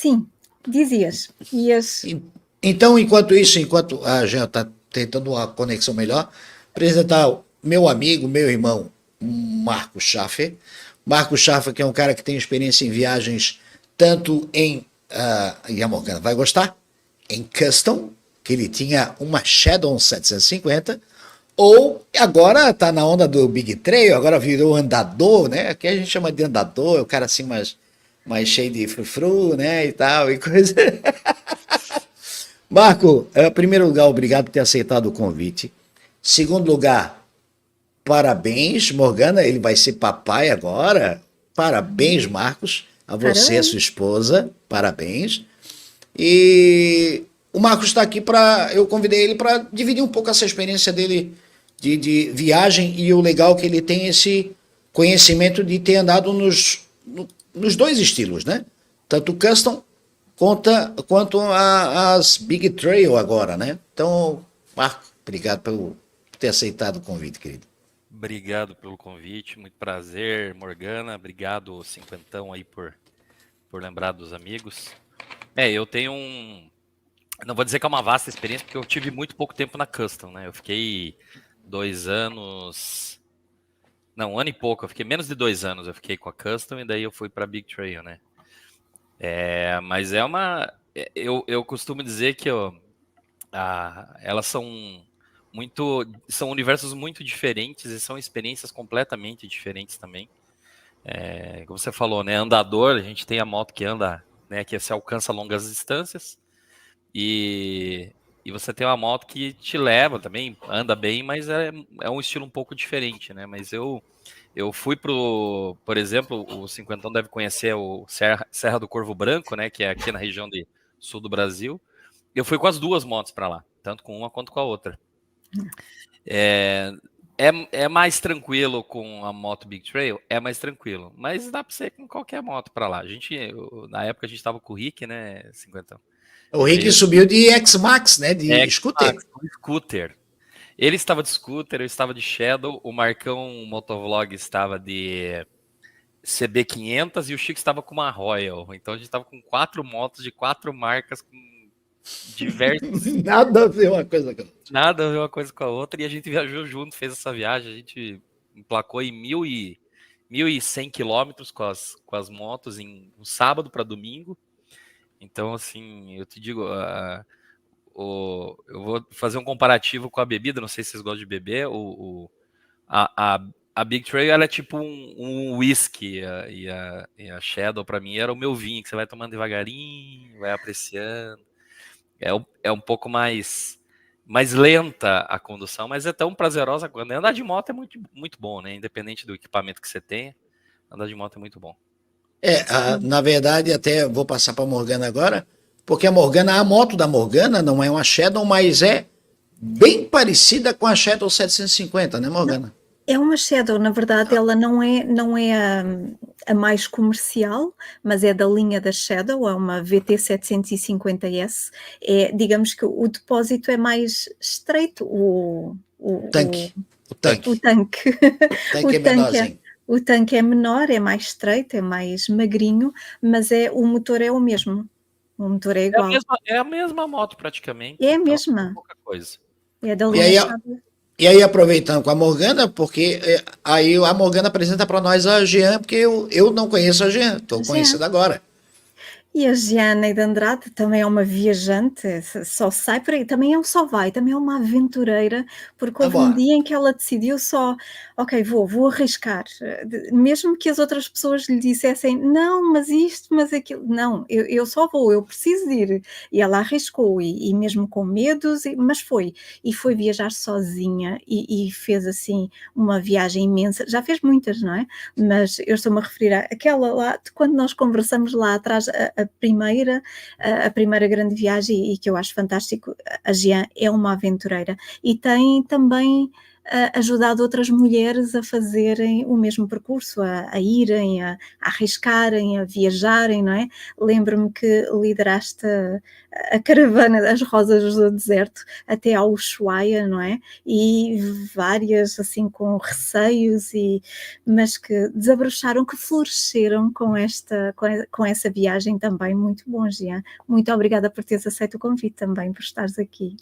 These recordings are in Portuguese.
Sim, dizias. Ias. Então, enquanto isso, enquanto a Jean está tentando uma conexão melhor, apresentar o meu amigo, meu irmão, Marco Schaffer. Marco Schaffer, que é um cara que tem experiência em viagens tanto em. E a Morgana vai gostar? Em custom, que ele tinha uma Shadow 750, ou agora tá na onda do Big Trail, agora virou andador, né? Aqui a gente chama de andador, é o cara assim mais cheio de frufru, né? E tal, e coisa. Marco, em primeiro lugar, obrigado por ter aceitado o convite. Segundo lugar, parabéns, Morgana, ele vai ser papai agora. Parabéns, Marcos, a você, a sua Parabéns. esposa, parabéns. E o Marcos está aqui para. Eu convidei ele para dividir um pouco essa experiência dele de viagem e o legal que ele tem esse conhecimento de ter andado nos dois estilos, né? Tanto o custom quanto as Big Trail agora, né? Então, Marco, obrigado por ter aceitado o convite, querido. Obrigado pelo convite, muito prazer, Morgana. Obrigado, Cinquentão, aí por lembrar dos amigos. Eu tenho não vou dizer que é uma vasta experiência, porque eu tive muito pouco tempo na Custom, né? Eu fiquei 2 anos. Não, 1 ano e pouco. Eu fiquei menos de 2 anos. Eu fiquei com a Custom e daí eu fui para Big Trail, né? Mas é uma. Eu costumo dizer que elas são universos muito diferentes e são experiências completamente diferentes também. Como você falou, né? Andador, a gente tem a moto que anda, né? Que se alcança longas distâncias. E você tem uma moto que te leva também, anda bem, mas é um estilo um pouco diferente, né? Mas eu fui por exemplo, o Cinquentão deve conhecer o Serra do Corvo Branco, né? Que é aqui na região de sul do Brasil. Eu fui com as duas motos para lá, tanto com uma quanto com a outra. É, é mais tranquilo com a moto Big Trail? É mais tranquilo, mas dá para ser com qualquer moto para lá. Na época a gente tava com o Rick, né, Cinquentão? O Ele Rick veio subiu de X-Max, né? De scooter. X-Max, com scooter. Ele estava de scooter, eu estava de Shadow, o Marcão Motovlog estava de CB500 e o Chico estava com uma Royal. Então a gente estava com 4 motos de 4 marcas com diversos. Nada a ver uma coisa com a outra. Nada a ver uma coisa com a outra. E a gente viajou junto, fez essa viagem. A gente emplacou em 1.100 quilômetros com as motos em um sábado para domingo. Então, assim, eu te digo, eu vou fazer um comparativo com a bebida. Não sei se vocês gostam de beber. A Big Trail ela é tipo um whisky e a Shadow para mim era o meu vinho que você vai tomando devagarinho, vai apreciando. É um pouco mais lenta a condução, mas é tão prazerosa quando andar de moto é muito, muito bom, né? Independente do equipamento que você tenha, andar de moto é muito bom. Na verdade, até vou passar para a Morgana agora, porque a moto da Morgana não é uma Shadow, mas é bem parecida com a Shadow 750, né, Morgana? É uma Shadow, na verdade, ela não é a mais comercial, mas é da linha da Shadow, é uma VT750S. Digamos que o depósito é mais estreito, Tanque. O o tanque. tanque. O tanque é menorzinho. O tanque é menor, é mais estreito, é mais magrinho, mas o motor é o mesmo. O motor é igual. É a mesma moto praticamente, É a então é mesma. pouca coisa. É da E linha aí, Shadow. e aí, aproveitando com a Morgana, porque aí a Morgana apresenta para nós a Jean, porque eu não conheço a Jean, estou conhecendo agora. E a Giana de Andrade também é uma viajante, só sai por aí, também só vai, também é uma aventureira, porque houve um Bom, dia em que ela decidiu só, ok, vou arriscar, mesmo que as outras pessoas lhe dissessem, não, mas isto, mas aquilo, não, eu só vou, eu preciso de ir, e ela arriscou, e mesmo com medos, mas e foi viajar sozinha, e fez assim uma viagem imensa, já fez muitas, não é? Mas eu estou-me a referir àquela lá, de quando nós conversamos lá atrás, a primeira grande viagem, e que eu acho fantástico. A Jean é uma aventureira e tem também ajudado outras mulheres a fazerem o mesmo percurso, a irem, a arriscarem, a viajarem, não é? Lembro-me que lideraste a caravana das Rosas do Deserto até ao Ushuaia, não é? E várias assim com receios, mas que desabrocharam, que floresceram com essa viagem também. Muito bom, Jean. Muito obrigada por teres aceito o convite também, por estares aqui.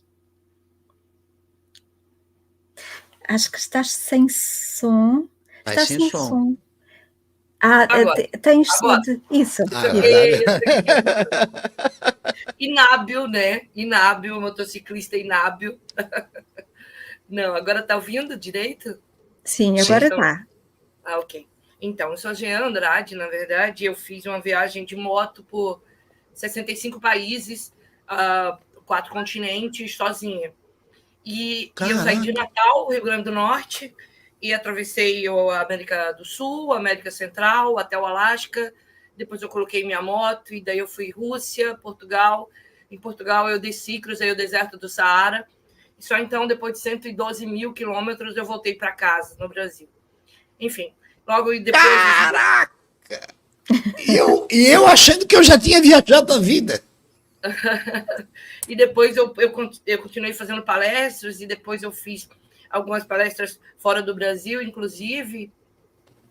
Acho que estás sem som. Estás sem som. Tens agora. Isso. Inábil, né? Inábil, motociclista inábil. Não, agora tá ouvindo direito? Sim, agora está. Ok. Então, eu sou a Jean Andrade, na verdade. Eu fiz uma viagem de moto por 65 países, 4 continentes, sozinha. E eu saí de Natal, Rio Grande do Norte, e atravessei a América do Sul, a América Central, até o Alasca. Depois eu coloquei minha moto, e daí eu fui Rússia, Portugal. Em Portugal eu desci, cruzei o deserto do Saara. E só então, depois de 112 mil quilômetros, eu voltei para casa, no Brasil. Enfim, logo depois... Caraca! E eu achando que eu já tinha viajado a vida. E depois eu continuei fazendo palestras, e depois eu fiz algumas palestras fora do Brasil, inclusive.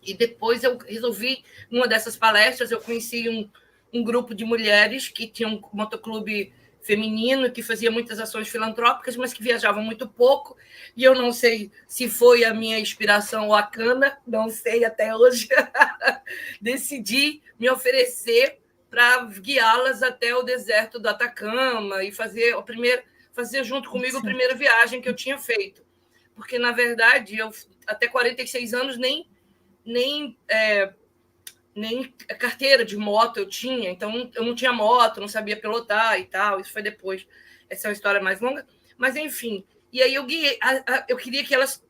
E depois eu resolvi, numa dessas palestras, eu conheci um grupo de mulheres que tinham um motoclube feminino, que fazia muitas ações filantrópicas, mas que viajavam muito pouco. E eu não sei se foi a minha inspiração ou a cana, não sei até hoje. Decidi me oferecer para guiá-las até o deserto do Atacama e fazer junto comigo a primeira viagem que eu tinha feito. Porque, na verdade, eu até 46 anos nem carteira de moto eu tinha, então eu não tinha moto, não sabia pilotar e tal. Isso foi depois. Essa é uma história mais longa. Mas, enfim, e aí eu guiei, eu queria que elas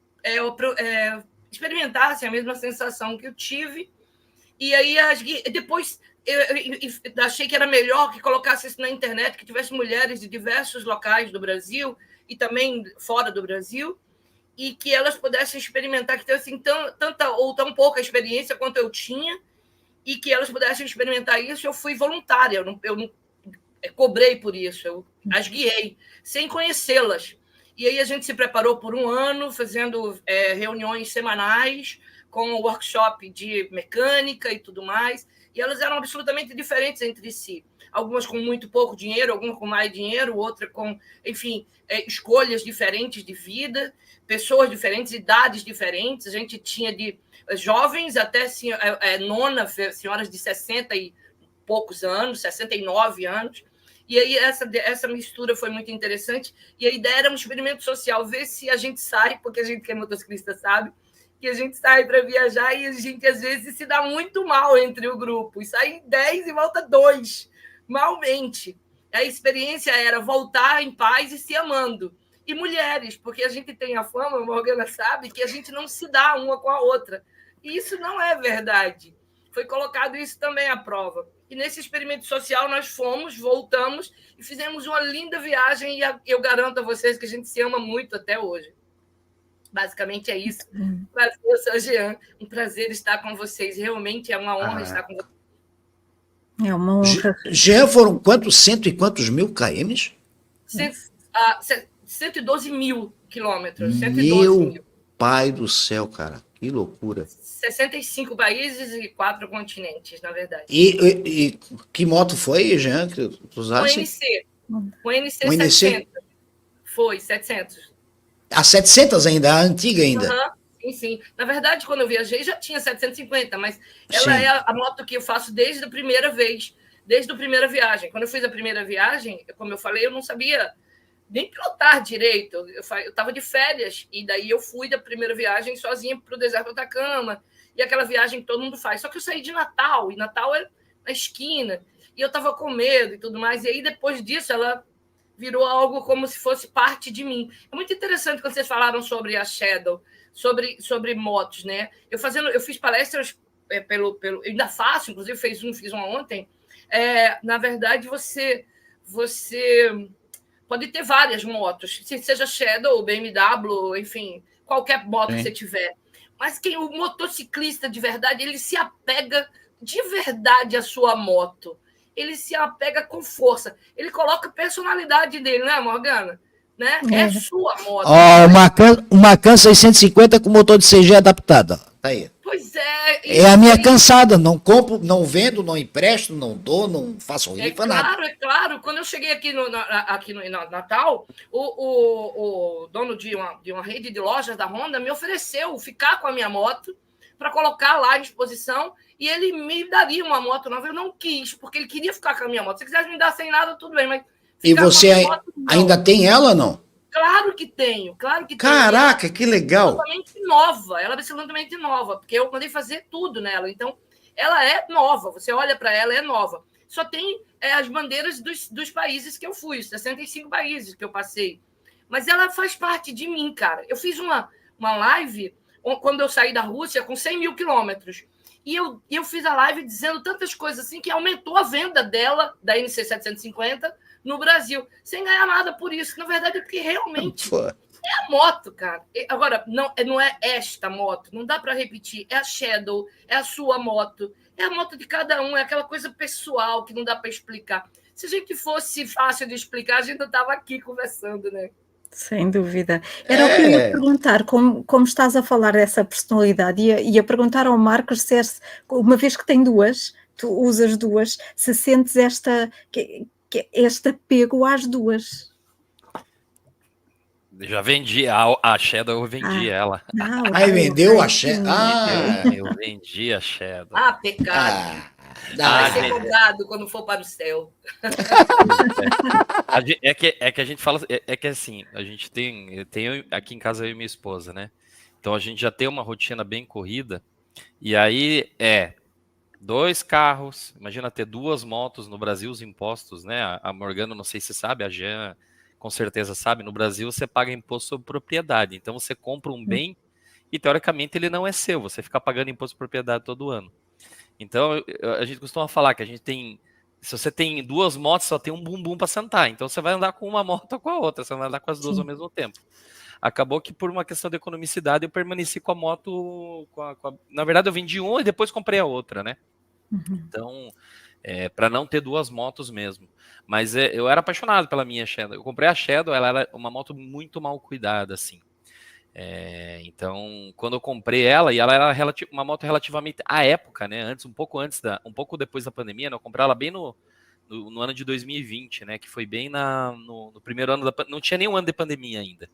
experimentassem a mesma sensação que eu tive. E aí depois eu achei que era melhor que colocasse isso na internet, que tivesse mulheres de diversos locais do Brasil e também fora do Brasil, e que elas pudessem experimentar, que tivessem tanta ou tão pouca experiência quanto eu tinha, e que elas pudessem experimentar isso. Eu fui voluntária, eu não cobrei por isso, eu as guiei, sem conhecê-las. E aí a gente se preparou por um ano, fazendo reuniões semanais, com um workshop de mecânica e tudo mais, e elas eram absolutamente diferentes entre si. Algumas com muito pouco dinheiro, algumas com mais dinheiro, outra com, enfim, escolhas diferentes de vida, pessoas diferentes, idades diferentes. A gente tinha de jovens até nona, senhoras de 60 e poucos anos, 69 anos. E aí essa mistura foi muito interessante. E a ideia era um experimento social, ver se a gente sai, porque a gente que é motociclista sabe, que a gente sai para viajar e a gente, às vezes, se dá muito mal entre o grupo. E sai 10 e volta 2, malmente. A experiência era voltar em paz e se amando. E mulheres, porque a gente tem a fama, a Morgana sabe, que a gente não se dá uma com a outra. E isso não é verdade. Foi colocado isso também à prova. E nesse experimento social nós voltamos e fizemos uma linda viagem, e eu garanto a vocês que a gente se ama muito até hoje. Basicamente é isso. Prazer, eu sou a Jean. Um prazer estar com vocês. Realmente é uma honra estar com vocês. É uma honra. Jean, foram quantos, cento e quantos mil km? 112 mil quilômetros. 112 mil. Pai do céu, cara. Que loucura. 65 países e 4 continentes, na verdade. E que moto foi, Jean, que tu usaste? O NC 700. Foi, 700. A 700 ainda, a antiga ainda. Sim. Na verdade, quando eu viajei, já tinha 750, mas ela é a moto que eu faço desde a primeira vez, desde a primeira viagem. Quando eu fiz a primeira viagem, como eu falei, eu não sabia nem pilotar direito. Eu estava de férias, e daí eu fui da primeira viagem sozinha para o deserto do Atacama, e aquela viagem que todo mundo faz. Só que eu saí de Natal, e Natal é na esquina, e eu estava com medo e tudo mais. E aí, depois disso, ela virou algo como se fosse parte de mim. É muito interessante quando vocês falaram sobre a Shadow, sobre motos, né? Eu fiz palestras eu ainda faço, inclusive fiz uma ontem. Na verdade, você pode ter várias motos, seja Shadow, BMW, enfim, qualquer moto que Sim. você tiver. Mas o motociclista de verdade, ele se apega de verdade à sua moto. Ele se apega com força. Ele coloca a personalidade dele, né, Morgana? Né? É sua moto. Ó, uma Can 650 com motor de CG adaptado. Ó. Tá aí. Pois é. É a minha cansada. Não compro, não vendo, não empresto, não dou, não faço rifa, nada. É claro. Quando eu cheguei aqui no Natal, o dono de uma rede de lojas da Honda me ofereceu ficar com a minha moto para colocar lá à disposição e ele me daria uma moto nova. Eu não quis, porque ele queria ficar com a minha moto. Se quisesse me dar sem nada, tudo bem, mas E você ainda tem ela ou não? Claro que tenho, claro que tenho. Caraca, que legal. Absolutamente nova, ela é absolutamente nova, porque eu mandei fazer tudo nela. Então, ela é nova, você olha para ela, é nova. Só tem as bandeiras dos países que eu fui, 65 países que eu passei. Mas ela faz parte de mim, cara. Eu fiz uma live quando eu saí da Rússia com 100 mil quilômetros. E eu fiz a live dizendo tantas coisas assim que aumentou a venda dela, da NC 750, no Brasil, sem ganhar nada por isso. Na verdade, é porque realmente é a moto, cara. Agora, não é esta moto, não dá para repetir. É a Shadow, é a sua moto, é a moto de cada um, é aquela coisa pessoal que não dá para explicar. Se a gente fosse fácil de explicar, a gente não estava aqui conversando, né? Sem dúvida. Era o que eu ia perguntar, como estás a falar dessa personalidade, ia perguntar ao Marcos se uma vez que tem duas, tu usas duas, se sentes este apego às duas. Já vendi a Shadow, eu vendi ela. Aí vendeu a Shadow? Eu vendi a Shadow. Pecado. Vai ser cobrado quando for para o céu. É que a gente fala, é que assim, a gente tem aqui em casa eu e minha esposa, né? Então a gente já tem uma rotina bem corrida, e aí 2 carros, imagina ter 2 motos no Brasil, os impostos, né? A Morgana, não sei se sabe, a Jean com certeza sabe, no Brasil você paga imposto sobre propriedade, então você compra um bem e teoricamente ele não é seu, você fica pagando imposto de propriedade todo ano. Então a gente costuma falar que a gente tem, se você tem 2 motos, só tem um bumbum para sentar, então você vai andar com uma moto ou com a outra, você vai andar com as duas ao mesmo tempo. Acabou que por uma questão de economicidade eu permaneci com a moto, na verdade eu vendi uma e depois comprei a outra, né? Então, para não ter 2 motos mesmo. Mas eu era apaixonado pela minha Shadow. Eu comprei a Shadow, ela era uma moto muito mal cuidada, assim. Então, quando eu comprei ela, e ela era uma moto relativamente à época, né? Um pouco depois da pandemia, né? Eu comprei ela bem no ano de 2020, né? Que foi bem no primeiro ano não tinha nenhum ano de pandemia ainda.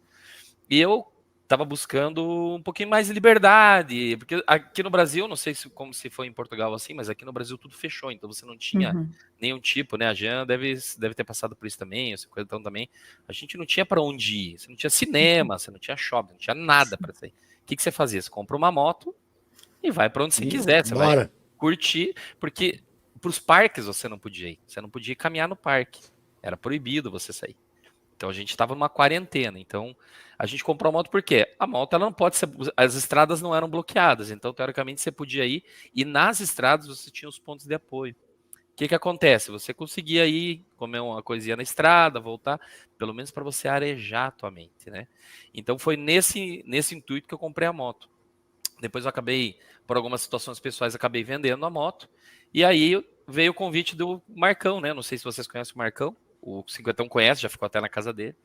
E eu estava buscando um pouquinho mais de liberdade, porque aqui no Brasil, não sei como se foi em Portugal assim, mas aqui no Brasil tudo fechou, então você não tinha nenhum tipo, né? A Jean deve ter passado por isso também, o 50 também. A gente não tinha para onde ir, você não tinha cinema, você não tinha shopping, não tinha nada para sair. O que você fazia? Você compra uma moto e vai para onde você quiser, você vai curtir, porque para os parques você não podia ir, você não podia caminhar no parque, era proibido você sair. Então a gente estava numa quarentena, então a gente comprou a moto por quê? A moto ela não pode ser, as estradas não eram bloqueadas, então teoricamente você podia ir e nas estradas você tinha os pontos de apoio. O que acontece? Você conseguia ir comer uma coisinha na estrada, voltar, pelo menos para você arejar a tua mente, né? Então foi nesse intuito que eu comprei a moto. Depois eu acabei, por algumas situações pessoais, acabei vendendo a moto, e aí veio o convite do Marcão, né? Não sei se vocês conhecem o Marcão. O 50 conhece, já ficou até na casa dele.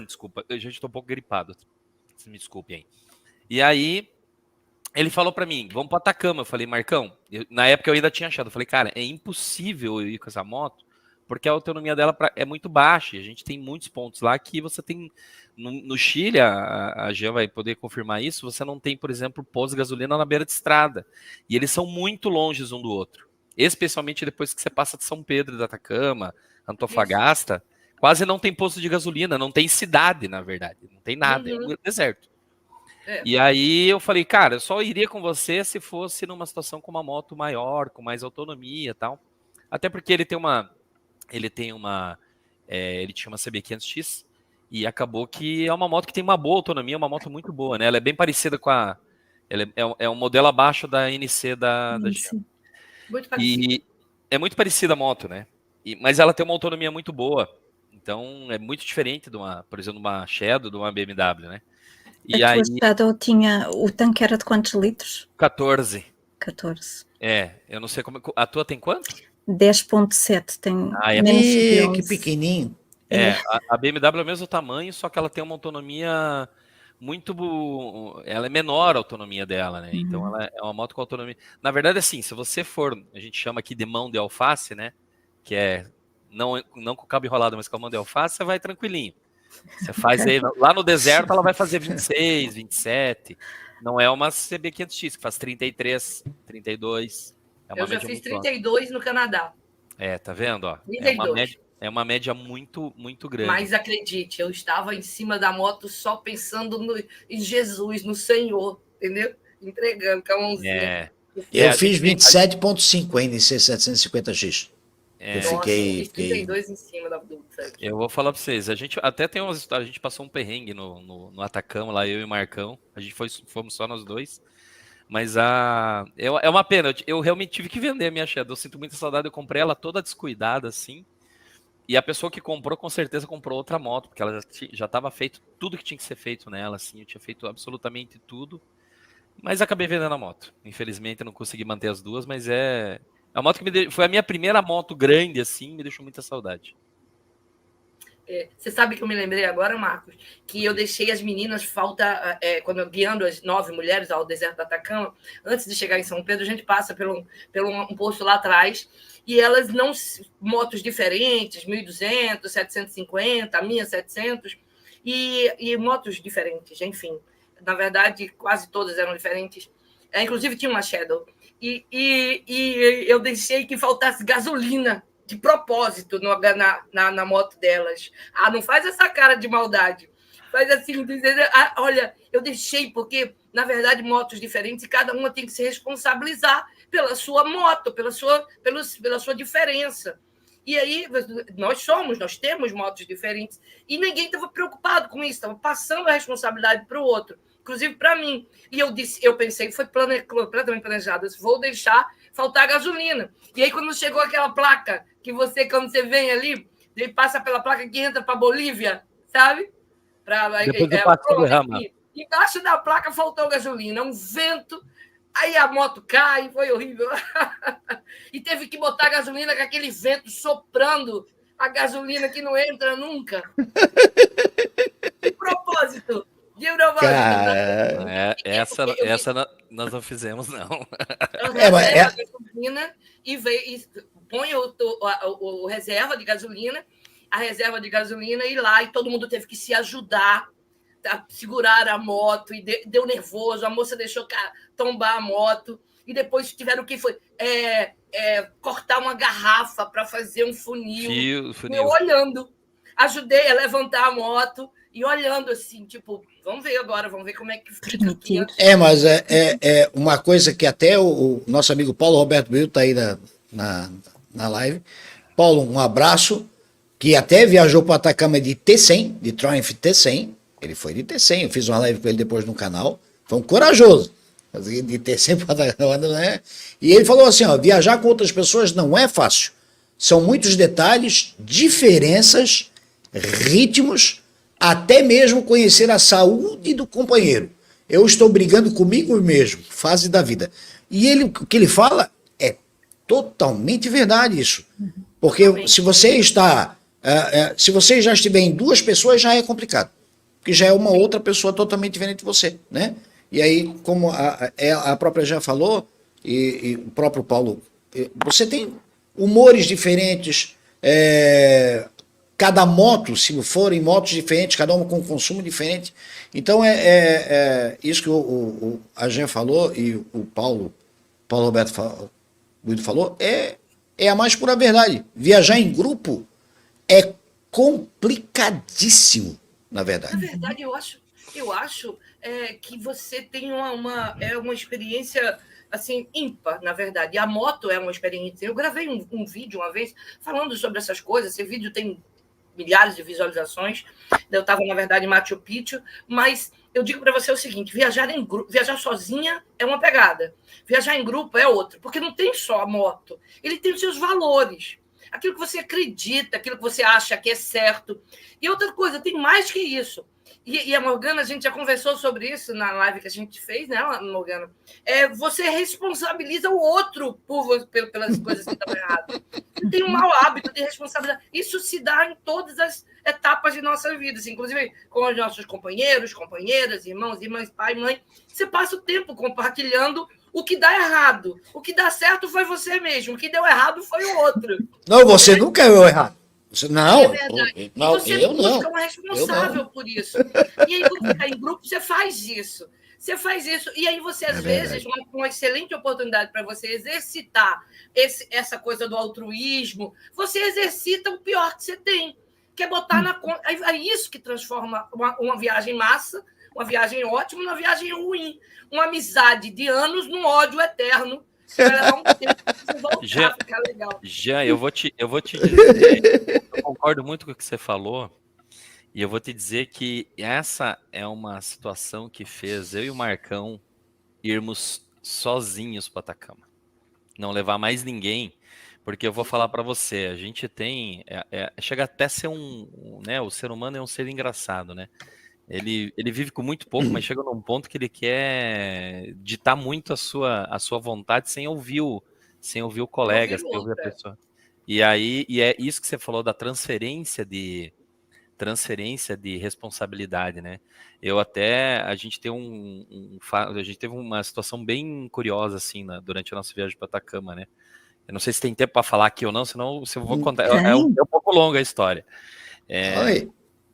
Desculpa, eu já estou um pouco gripado. Me desculpe aí. E aí, ele falou para mim, vamos para Atacama. Eu falei, Marcão, na época eu ainda tinha achado. Eu falei, cara, é impossível eu ir com essa moto, porque a autonomia dela é muito baixa. A gente tem muitos pontos lá que você tem... No Chile, a Jean vai poder confirmar isso, você não tem, por exemplo, posto de gasolina na beira de estrada. E eles são muito longe um do outro. Especialmente depois que você passa de São Pedro da Atacama, Antofagasta, quase não tem posto de gasolina, não tem cidade, na verdade, não tem nada, é um deserto. E aí eu falei, cara, eu só iria com você se fosse numa situação com uma moto maior, com mais autonomia e tal. Até porque ele tinha uma CB500X e acabou que é uma moto que tem uma boa autonomia, uma moto muito boa, né? Ela é bem parecida com ela é um modelo abaixo da NC da Jean. E é muito parecida a moto, né? Mas ela tem uma autonomia muito boa. Então é muito diferente por exemplo, de uma Shadow, de uma BMW, né? E A aí, tua Shadow tinha... O tanque era de quantos litros? 14. 14. Eu não sei como. A tua tem quanto? 10.7, tem É. menos de Que 11. pequenininho. A BMW é o mesmo tamanho, só que ela tem uma autonomia muito. Ela é menor a autonomia dela, né? Então ela é uma moto com autonomia. Na verdade, assim, se você for, a gente chama aqui de mão de alface, né? Que é não com cabo enrolado, mas com a mão de alface, você vai tranquilinho. Você faz Ok. aí, lá no deserto ela vai fazer 26, 27. Não é uma CB500X, que faz 33, 32. É uma Eu já média fiz muito alta. 32 no Canadá. Tá vendo? Ó? 32. É uma média muito, muito grande. Mas acredite, eu estava em cima da moto só pensando em Jesus, no Senhor, entendeu? Entregando com a mãozinha. Eu A fiz gente tem. 27,5 ainda em C750X. Eu Nossa, eu fiz fiquei... 32 em cima do tanque. Eu vou falar pra vocês, a gente até tem umas histórias, a gente passou um perrengue no Atacama lá, eu e o Marcão, fomos só nós dois, mas é uma pena, eu realmente tive que vender a minha Shadow, eu sinto muita saudade, eu comprei ela toda descuidada assim, e a pessoa que comprou com certeza comprou outra moto, porque ela já estava feito tudo que tinha que ser feito nela, assim, eu tinha feito absolutamente tudo, mas acabei vendendo a moto, infelizmente eu não consegui manter as duas, mas a moto que foi a minha primeira moto grande assim, me deixou muita saudade. Você sabe que eu me lembrei agora, Marcos, que eu deixei as meninas quando eu guiando as 9 mulheres ao deserto do Atacama, antes de chegar em São Pedro, a gente passa pelo um posto lá atrás, e elas não, motos diferentes, 1.200, 750, a minha 700, e motos diferentes, enfim. Na verdade, quase todas eram diferentes. Inclusive, tinha uma Shadow. E eu deixei que faltasse gasolina de propósito na moto delas. Não faz essa cara de maldade. Faz assim, dizendo, olha, eu deixei, porque, na verdade, motos diferentes, e cada uma tem que se responsabilizar pela sua moto, pela sua diferença. E aí, nós temos motos diferentes, e ninguém estava preocupado com isso, estava passando a responsabilidade para o outro, inclusive para mim. E eu pensei, foi completamente planejado, vou deixar faltar gasolina. E aí, quando chegou aquela placa, que quando você vem ali, ele passa pela placa que entra para a Bolívia, sabe? Depois do Passo do Rama. Embaixo da placa faltou gasolina, um vento, aí a moto cai, foi horrível. E teve que botar gasolina com aquele vento soprando a gasolina que não entra nunca. De propósito. Cara, essa nós não fizemos, não. Eu reserva a gasolina e põe o reserva de gasolina, a reserva de gasolina e lá, e todo mundo teve que se ajudar a segurar a moto, e deu nervoso, a moça deixou tombar a moto, e depois tiveram que cortar uma garrafa para fazer um funil. Eu olhando, ajudei a levantar a moto e olhando assim, tipo, vamos ver agora, vamos ver como é que fica aqui. Mas é uma coisa que até o nosso amigo Paulo Roberto Brito está aí na live. Paulo, um abraço, que até viajou para o Atacama de T100, de Triumph T100. Ele foi de T100, eu fiz uma live com ele depois no canal. Foi um corajoso. De T100 para Atacama, né? E ele falou assim, viajar com outras pessoas não é fácil. São muitos detalhes, diferenças, ritmos, até mesmo conhecer a saúde do companheiro. Eu estou brigando comigo mesmo, fase da vida. E o que ele fala é totalmente verdade isso. Porque se você já estiver em 2 pessoas, já é complicado. Porque já é uma outra pessoa totalmente diferente de você, né? E aí, como a própria já falou, e o próprio Paulo, você tem humores diferentes, cada moto, se forem motos diferentes, cada uma com consumo diferente. Então, isso que a Jean falou e o Paulo Roberto falou, é a mais pura verdade. Viajar em grupo é complicadíssimo, na verdade. Na verdade, eu acho que você tem uma experiência assim ímpar, na verdade. E a moto é uma experiência. Eu gravei um vídeo uma vez falando sobre essas coisas. Esse vídeo tem milhares de visualizações. Eu estava, na verdade, em Machu Picchu, mas eu digo para você o seguinte: viajar sozinha é uma pegada, viajar em grupo é outra, porque não tem só a moto, ele tem os seus valores, aquilo que você acredita, aquilo que você acha que é certo. E outra coisa, tem mais que isso. E a Morgana, a gente já conversou sobre isso na live que a gente fez, né, Morgana? Você responsabiliza o outro pelas coisas que estão erradas. Tem um mau hábito de responsabilidade. Isso se dá em todas as etapas de nossa vida, assim, inclusive com os nossos companheiros, companheiras, irmãos, irmãs, pai, mãe. Você passa o tempo compartilhando o que dá errado. O que dá certo foi você mesmo. O que deu errado foi o outro. Não, você nunca é o errado. Não, É verdade. não, Você eu busca não. uma responsável por isso. E aí, quando ficar em grupo, você faz isso. Você faz isso. E aí, você, às vezes, uma excelente oportunidade para você exercitar essa coisa do altruísmo, você exercita o pior que você tem, que é botar na conta. É isso que transforma uma viagem massa, uma viagem ótima, numa viagem ruim. Uma amizade de anos num ódio eterno. Vai levar um tempo para você voltar a ficar legal. Jean, eu vou te dizer, eu concordo muito com o que você falou, e eu vou te dizer que essa é uma situação que fez eu e o Marcão irmos sozinhos para Atacama. Não levar mais ninguém, porque eu vou falar para você, a gente tem, chega até a ser né, o ser humano é um ser engraçado, né? Ele vive com muito pouco, mas chega num ponto que ele quer ditar muito a sua vontade sem ouvir o colega, sem ouvir a pessoa. E aí, é isso que você falou da transferência de responsabilidade, né? A gente teve uma situação bem curiosa assim durante a nossa viagem para Atacama, né? Eu não sei se tem tempo para falar aqui ou não, senão eu vou contar. É um pouco longa a história.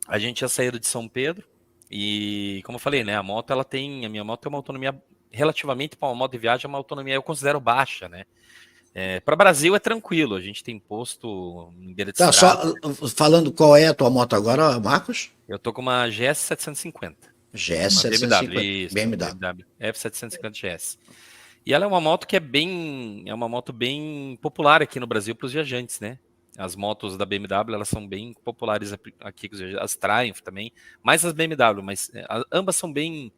A gente tinha saído de São Pedro e, como eu falei, né? A minha moto tem uma autonomia relativamente para uma moto de viagem, é uma autonomia eu considero baixa, né? Para o Brasil é tranquilo, a gente tem posto em beira de estrada. Só falando qual é a tua moto agora, Marcos? Eu tô com uma GS 750. GS 750. BMW F750 GS. E ela é uma moto que é uma moto bem popular aqui no Brasil para os viajantes, né? As motos da BMW, elas são bem populares aqui, as Triumph também, mais as BMW, mas ambas são bem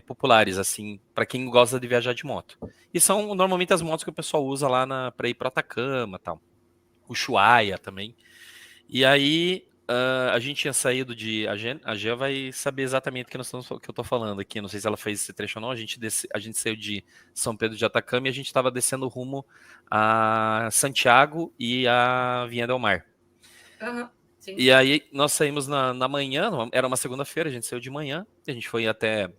populares, assim, para quem gosta de viajar de moto. E são normalmente as motos que o pessoal usa lá para ir para Atacama, tal. O Ushuaia também. E aí a gente tinha saído a Gia vai saber exatamente o que eu tô falando aqui. Não sei se ela fez esse trecho ou não. A gente saiu de São Pedro de Atacama e a gente estava descendo rumo a Santiago e a Vinha del Mar. Sim. E aí nós saímos na manhã, era uma segunda-feira, a gente saiu de manhã, a gente foi até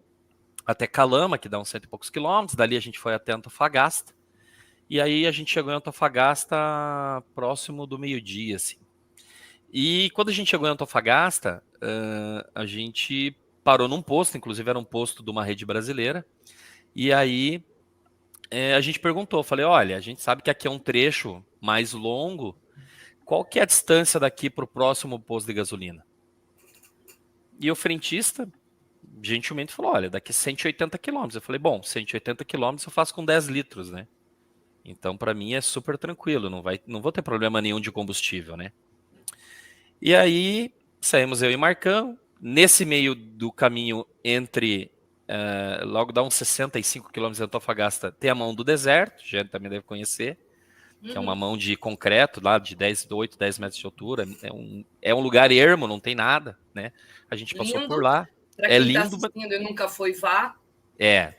Calama, que dá uns 100 e poucos quilômetros, dali a gente foi até Antofagasta, e aí a gente chegou em Antofagasta próximo do meio-dia, assim. E quando a gente chegou em Antofagasta, a gente parou num posto, inclusive era um posto de uma rede brasileira, e aí a gente perguntou, falei, olha, a gente sabe que aqui é um trecho mais longo, qual que é a distância daqui para o próximo posto de gasolina? E o frentista gentilmente falou, olha, daqui 180 quilômetros. Eu falei, bom, 180 quilômetros eu faço com 10 litros, né? Então, para mim é super tranquilo, não vou ter problema nenhum de combustível, né? E aí, saímos eu e Marcão. Nesse meio do caminho logo dá uns 65 quilômetros de Antofagasta, tem a Mão do Deserto, já também deve conhecer, que é uma mão de concreto, lá de 8, 10 metros de altura. É um lugar ermo, não tem nada, né? A gente passou por lá. Pra quem tá assistindo e nunca foi, vá.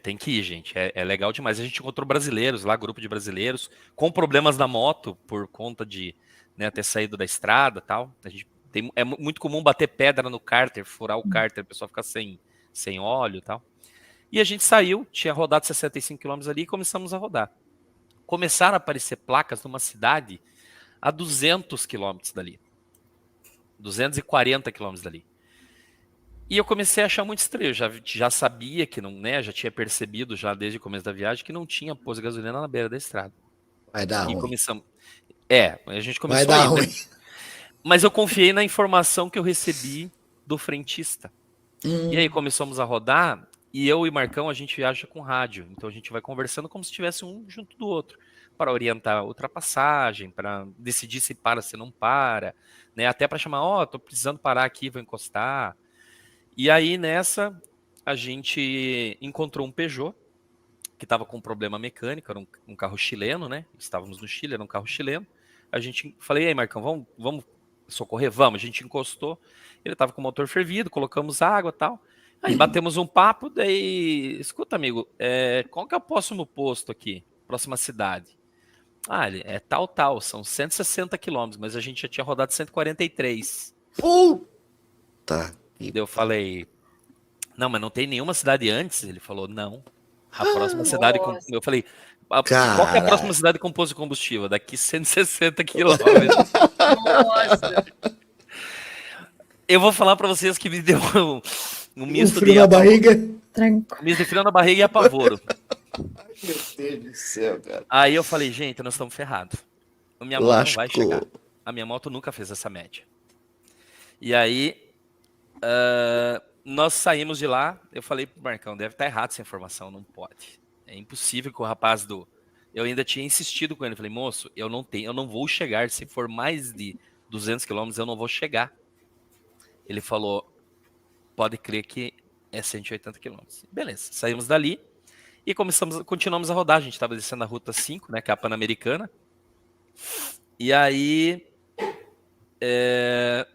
Tem que ir, gente. É legal demais. A gente encontrou brasileiros lá, grupo de brasileiros, com problemas na moto por conta de ter saído da estrada e tal. É muito comum bater pedra no cárter, furar o cárter, o pessoal ficar sem óleo e tal. E a gente saiu, tinha rodado 65 km ali e começamos a rodar. Começaram a aparecer placas numa cidade a 200 quilômetros dali. 240 quilômetros dali. E eu comecei a achar muito estranho. Já sabia que não, né? Já tinha percebido já desde o começo da viagem que não tinha posto de gasolina na beira da estrada. Vai dar ruim. Começamos. A gente começou Vai dar ruim. Mas eu confiei na informação que eu recebi do frentista. E aí começamos a rodar. E eu e Marcão, a gente viaja com rádio. Então a gente vai conversando como se estivesse um junto do outro. Para orientar a ultrapassagem, para decidir se para, se não para. Né? Até para chamar, tô precisando parar aqui, vou encostar. E aí nessa, a gente encontrou um Peugeot, que estava com um problema mecânico, era um carro chileno, né? Estávamos no Chile, era um carro chileno. Falei, aí Marcão, vamos socorrer? Vamos, a gente encostou, ele tava com o motor fervido, colocamos água e tal. Aí batemos um papo, daí, escuta, amigo, qual que é o próximo posto aqui? Próxima cidade? Ele é tal, são 160 quilômetros, mas a gente já tinha rodado 143. Puta. Daí eu falei, não, mas não tem nenhuma cidade antes? Ele falou, não. A próxima cidade, Nossa. eu falei, qual que é a Cara. próxima cidade com posto de combustível? Daqui 160 quilômetros. Nossa. Eu vou falar pra vocês que me deu um misto frio de na barriga. Tranco. misto de frio na barriga e apavoro. Meu Deus do céu, cara. Aí eu falei, gente, nós estamos ferrados. A minha moto não vai chegar. A minha moto nunca fez essa média. E aí, nós saímos de lá, eu falei pro Marcão, deve estar errado essa informação, não pode. É impossível que o rapaz do... Eu ainda tinha insistido com ele, falei, moço, eu não vou chegar, se for mais de 200 quilômetros, eu não vou chegar. Ele falou, pode crer que é 180 quilômetros. Beleza, saímos dali e continuamos a rodar. A gente estava descendo a Ruta 5, né, que é a Pan-Americana. E aí,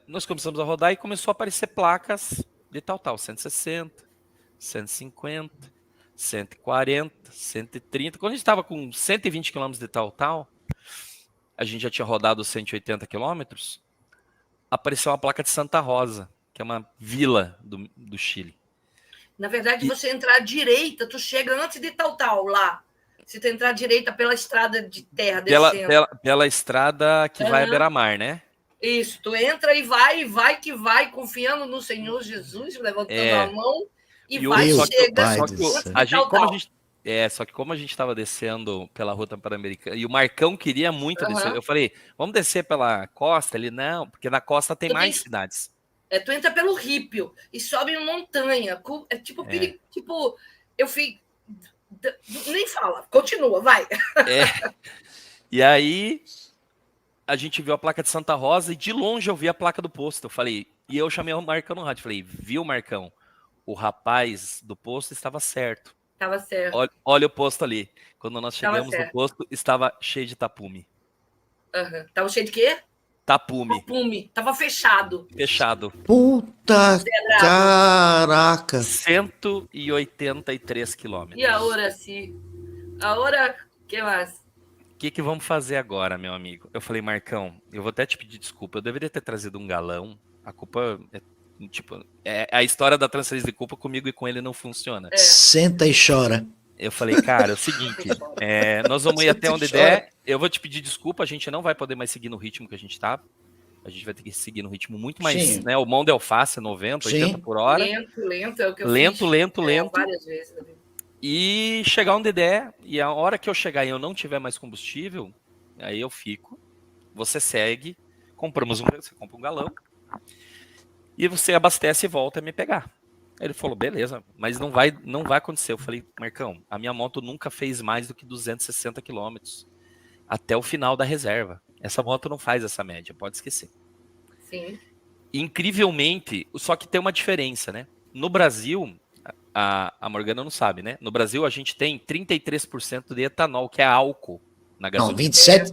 nós começamos a rodar e começou a aparecer placas de tal, 160, 150, 140, 130. Quando a gente estava com 120 quilômetros de tal, a gente já tinha rodado 180 quilômetros, apareceu uma placa de Santa Rosa, que é uma vila do Chile. Na verdade, você entrar à direita, tu chega antes de tal lá. Se tu entrar à direita pela estrada de terra descendo. Pela estrada que vai a beira-mar, né? Isso, tu entra e vai que vai, confiando no Senhor Jesus, levantando a mão e vai, chega. Só que como a gente estava descendo pela Ruta Pan-Americana, e o Marcão queria muito descer, eu falei, vamos descer pela costa? Ele, não, porque na costa tem mais cidades. Tu entra pelo Rípio e sobe em montanha. É tipo, tipo, eu fiz... Nem fala, continua, vai. E aí, a gente viu a placa de Santa Rosa e de longe eu vi a placa do posto. Eu falei, e eu chamei o Marcão no rádio, falei, viu, Marcão? O rapaz do posto estava certo. Estava certo. Olha o posto ali. Quando nós chegamos no posto, estava cheio de tapume. Tava cheio de quê? Tapume. Tava fechado. Puta caraca. 183 quilômetros. E agora sim? Agora, o que mais? O que vamos fazer agora, meu amigo? Eu falei, Marcão, eu vou até te pedir desculpa. Eu deveria ter trazido um galão. A culpa a história da transferência de culpa comigo e com ele não funciona. Senta e chora. Eu falei, cara, é o seguinte, nós vamos ir até onde der, eu vou te pedir desculpa, a gente não vai poder mais seguir no ritmo que a gente tá, a gente vai ter que seguir no ritmo muito mais, né, o mão de alface, 90, 80 por hora. Lento, é o que eu fiz. Lento. Várias vezes. E chegar onde der, e a hora que eu chegar e eu não tiver mais combustível, aí eu fico, você segue, você compra um galão, e você abastece e volta a me pegar. Ele falou, beleza, mas não vai acontecer. Eu falei, Marcão, a minha moto nunca fez mais do que 260 quilômetros até o final da reserva. Essa moto não faz essa média, pode esquecer. Sim. Incrivelmente, só que tem uma diferença, né? No Brasil, a Morgana não sabe, né? No Brasil a gente tem 33% de etanol, que é álcool na gasolina. Não, 27,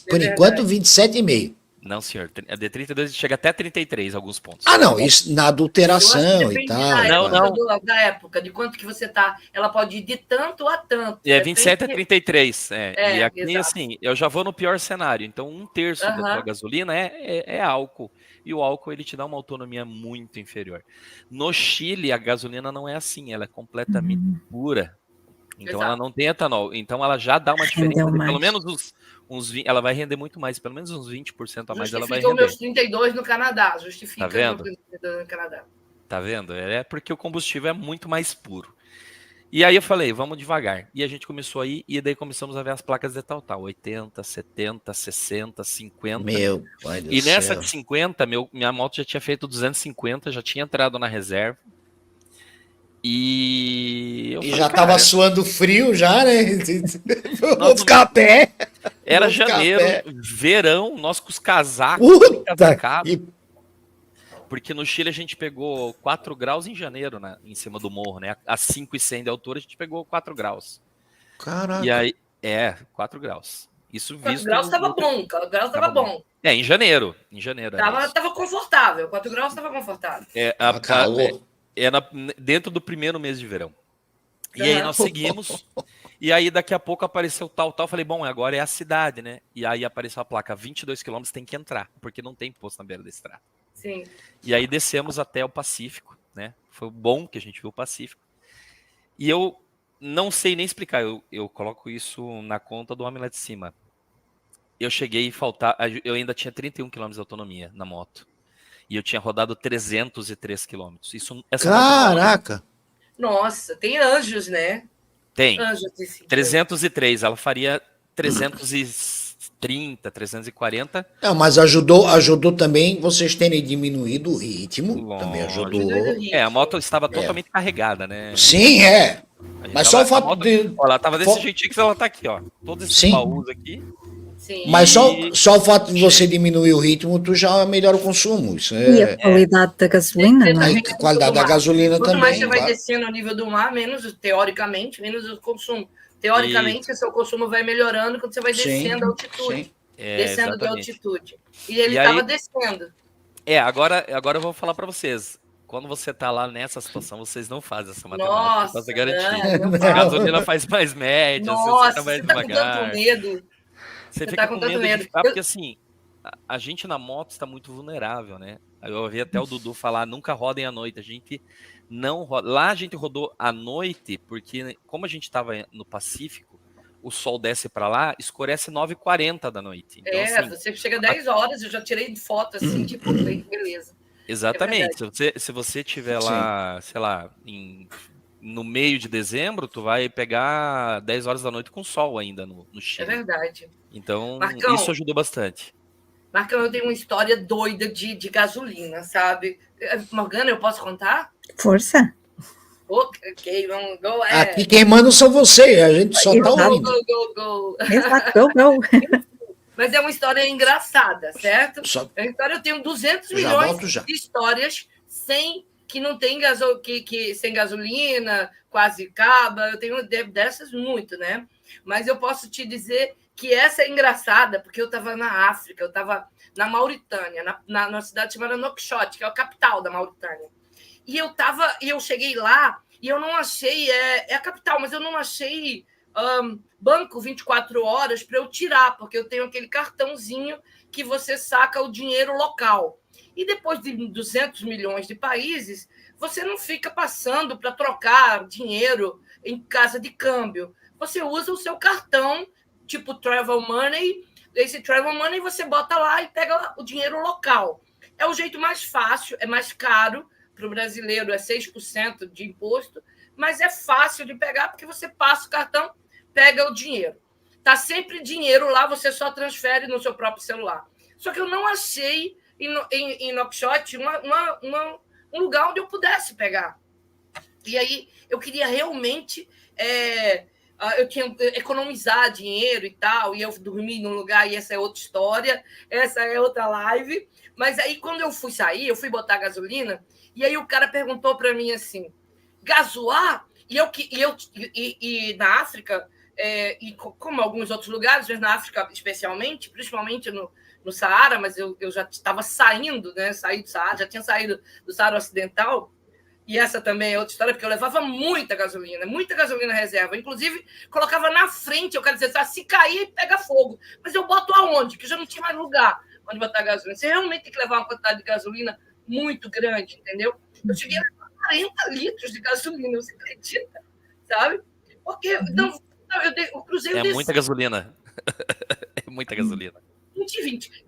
por enquanto 27,5. Não, senhor. De 32 chega até 33 alguns pontos. Não, isso na adulteração e tal. Não. Da época, de quanto que você tá. Ela pode ir de tanto a tanto. 27 a 33. E aqui, exato. assim, eu já vou no pior cenário. Então, 1/3 da tua gasolina é álcool. E o álcool, ele te dá uma autonomia muito inferior. No Chile, a gasolina não é assim. Ela é completamente pura. Então, ela não tem etanol. Então, ela já dá uma diferença de pelo menos uns 20, ela vai render muito mais, pelo menos uns 20% a mais ela vai render. Justificou meus 32 no Canadá, justifica tá vendo? meus 32 no Canadá. Tá vendo? É porque o combustível é muito mais puro. E aí eu falei, vamos devagar. E a gente começou a ir, e daí começamos a ver as placas de tal, 80, 70, 60, 50. Meu pai do céu. E nessa de 50, minha moto já tinha feito 250, já tinha entrado na reserva. E eu falei, já tava suando frio já, né? Vou ficar a pé. Era janeiro, verão, nós com os casacos. Porque no Chile a gente pegou 4 graus em janeiro, né, em cima do morro, né? A 5,100 de altura a gente pegou 4 graus. Caraca. E aí, 4 graus. Isso visto. 4 graus tava bom, 4 graus tava bom. Em janeiro. Em janeiro era isso. Tava confortável, 4 graus estava confortável. Calor. Dentro do primeiro mês de verão. E aí nós seguimos, e aí daqui a pouco apareceu tal. Falei, bom, agora é a cidade, né? E aí apareceu a placa, 22 quilômetros tem que entrar, porque não tem posto na beira da estrada. Sim. E aí descemos até o Pacífico, né? Foi bom que a gente viu o Pacífico. E eu não sei nem explicar, eu coloco isso na conta do homem lá de cima. Eu cheguei e eu ainda tinha 31 km de autonomia na moto. E eu tinha rodado 303 km. Caraca! Nossa, tem anjos, né? Tem. Anjos desse 303, ela faria 330, 340. Não, mas ajudou também vocês terem diminuído o ritmo. Também ajudou. A moto estava totalmente carregada, né? Sim, Mas só o fato de. Ela estava desse jeitinho que ela tá aqui, ó. Todos esses baús aqui. Sim. Mas só o fato de você diminuir o ritmo, tu já melhora o consumo. Isso E a qualidade da gasolina, não é? A qualidade da gasolina Quanto também. mais você vai descendo ao nível do mar, teoricamente, menos o consumo. Teoricamente, o seu consumo vai melhorando quando você vai descendo a altitude. Sim. Descendo da altitude. E ele estava descendo. Agora eu vou falar para vocês. Quando você tá lá nessa situação, vocês não fazem essa matemática. Nossa, você garantir. Não. A gasolina faz mais média, Nossa, você tá com tanto medo. Você fica com tanto medo de ficar, porque assim, a gente na moto está muito vulnerável, né? Eu ouvi até o Dudu falar, nunca rodem à noite. A gente não roda. Lá a gente rodou à noite, porque como a gente estava no Pacífico, o sol desce para lá, escurece 9h40 da noite. Então, assim, você chega 10 horas, eu já tirei foto assim, tipo, beleza. Exatamente. Se você estiver lá, sei lá, no meio de dezembro, tu vai pegar 10 horas da noite com sol ainda no Chile. É verdade. Então, Marcão, isso ajudou bastante. Marcão, eu tenho uma história doida de gasolina, sabe? Morgana, eu posso contar? Força. Ok, vamos go. Aqui quem manda são vocês, a gente só tá ouvindo. Go. Exato, go. Mas é uma história engraçada, certo? É uma história, eu tenho 200 milhões de histórias que não tem sem gasolina, quase acaba. Eu tenho dessas muito, né? Mas eu posso te dizer que essa é engraçada, porque eu estava na África, eu estava na Mauritânia, na cidade chamada Nouakchott, que é a capital da Mauritânia. E eu cheguei lá e eu não achei, é a capital, mas eu não achei banco 24 horas para eu tirar, porque eu tenho aquele cartãozinho que você saca o dinheiro local. E depois de 200 milhões de países, você não fica passando para trocar dinheiro em casa de câmbio. Você usa o seu cartão, tipo Travel Money. Esse Travel Money você bota lá e pega o dinheiro local. É o jeito mais fácil, é mais caro. Para o brasileiro é 6% de imposto, mas é fácil de pegar porque você passa o cartão, pega o dinheiro. Está sempre dinheiro lá, você só transfere no seu próprio celular. Só que eu não achei em Nouakchott um lugar onde eu pudesse pegar. E aí eu queria realmente eu tinha economizar dinheiro e tal, e eu dormi num lugar, e essa é outra história, essa é outra live. Mas aí, quando eu fui sair, eu fui botar gasolina, e aí o cara perguntou para mim assim, gasoar? E na África, e como alguns outros lugares, mas na África especialmente, principalmente no Saara, mas eu já estava saindo, né? Saí do Saara, já tinha saído do Saara Ocidental, e essa também é outra história, porque eu levava muita gasolina reserva. Inclusive, colocava na frente, eu quero dizer, se cair, pega fogo. Mas eu boto aonde? Que já não tinha mais lugar onde botar gasolina. Você realmente tem que levar uma quantidade de gasolina muito grande, entendeu? Eu cheguei a levar 40 litros de gasolina, você acredita? Sabe? Porque eu cruzei o muita gasolina. É muita gasolina. 20.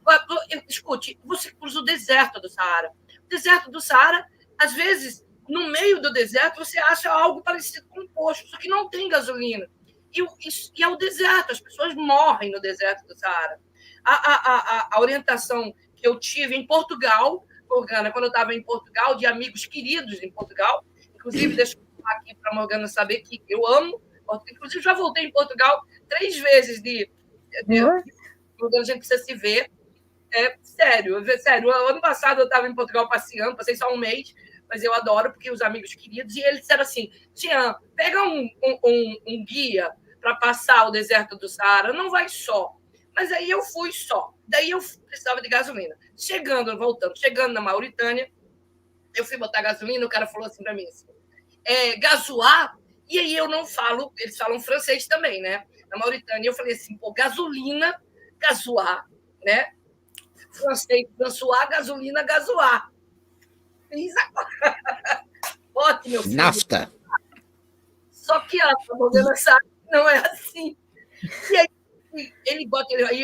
Escute, você cruza o deserto do Saara. O deserto do Saara, às vezes, no meio do deserto, você acha algo parecido com um posto, só que não tem gasolina. E é o deserto, as pessoas morrem no deserto do Saara. A orientação que eu tive em Portugal, Morgana, quando eu estava em Portugal, de amigos queridos em Portugal, inclusive, deixa eu falar aqui para a Morgana saber que eu amo, inclusive já voltei em Portugal 3 vezes Morgana, a gente precisa se ver. Sério. O ano passado eu estava em Portugal passeando, passei só um mês, mas eu adoro, porque os amigos queridos, e eles disseram assim, Tian, pega um guia para passar o deserto do Saara, não vai só. Mas aí eu fui só. Daí eu precisava de gasolina. Chegando na Mauritânia, eu fui botar gasolina, o cara falou assim para mim, assim, gasoar, e aí eu não falo, eles falam francês também, né? Na Mauritânia, eu falei assim, pô, gasolina, gasoar, né? Francês, gasoar, gasolina, gasoar. Fiz agora. Bote, meu filho. Nafta. Só que a Morgana sabe que não é assim. E aí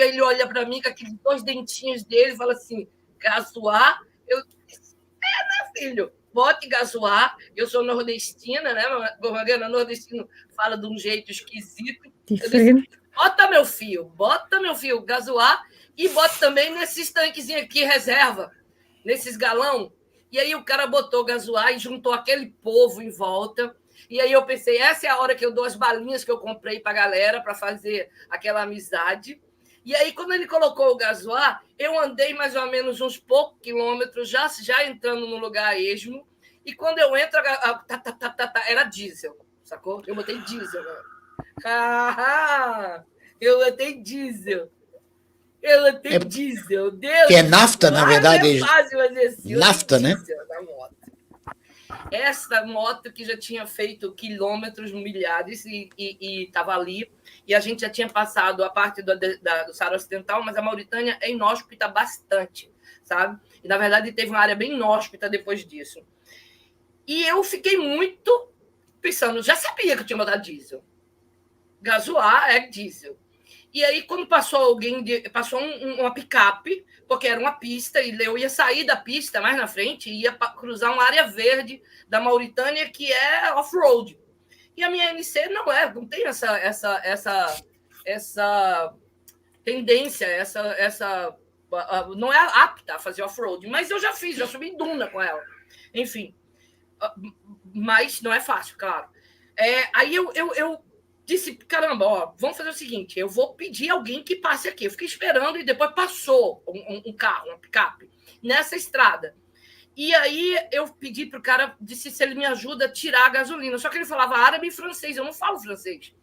ele olha para mim com aqueles 2 dentinhos dele e fala assim, gasoar? Eu disse, né, filho? Bote gasoar. Eu sou nordestina, né? Morgana, nordestino fala de um jeito esquisito. Diferente. Disse, bota, meu filho, gasoar e bota também nesses tanquezinhos aqui, reserva, nesses galão. E aí o cara botou gasoar e juntou aquele povo em volta. E aí eu pensei, essa é a hora que eu dou as balinhas que eu comprei para a galera para fazer aquela amizade. E aí, quando ele colocou o gasoar, eu andei mais ou menos uns poucos quilômetros, já entrando no lugar esmo. E quando eu entro, era diesel, sacou? Eu botei diesel. Eu botei diesel. Diesel. Deus, Que é nafta, na verdade. É fácil fazer assim. Nafta, né? Na moto. Essa moto que já tinha feito quilômetros, milhares, e estava ali. E a gente já tinha passado a parte do Saara Ocidental, mas a Mauritânia é inóspita bastante, sabe? E, na verdade, teve uma área bem inóspita depois disso. E eu fiquei muito pensando, já sabia que eu tinha botado diesel. Gasoar é diesel. E aí, quando passou uma picape, porque era uma pista, e eu ia sair da pista mais na frente e ia cruzar uma área verde da Mauritânia, que é off-road. E a minha NC não tem essa tendência, não é apta a fazer off-road. Mas eu já subi em duna com ela. Enfim, mas não é fácil, claro. Aí eu disse, caramba, ó, vamos fazer o seguinte, eu vou pedir alguém que passe aqui. Eu fiquei esperando e depois passou um carro, uma picape, nessa estrada. E aí eu pedi para o cara, disse se ele me ajuda a tirar a gasolina. Só que ele falava árabe e francês, eu não falo francês.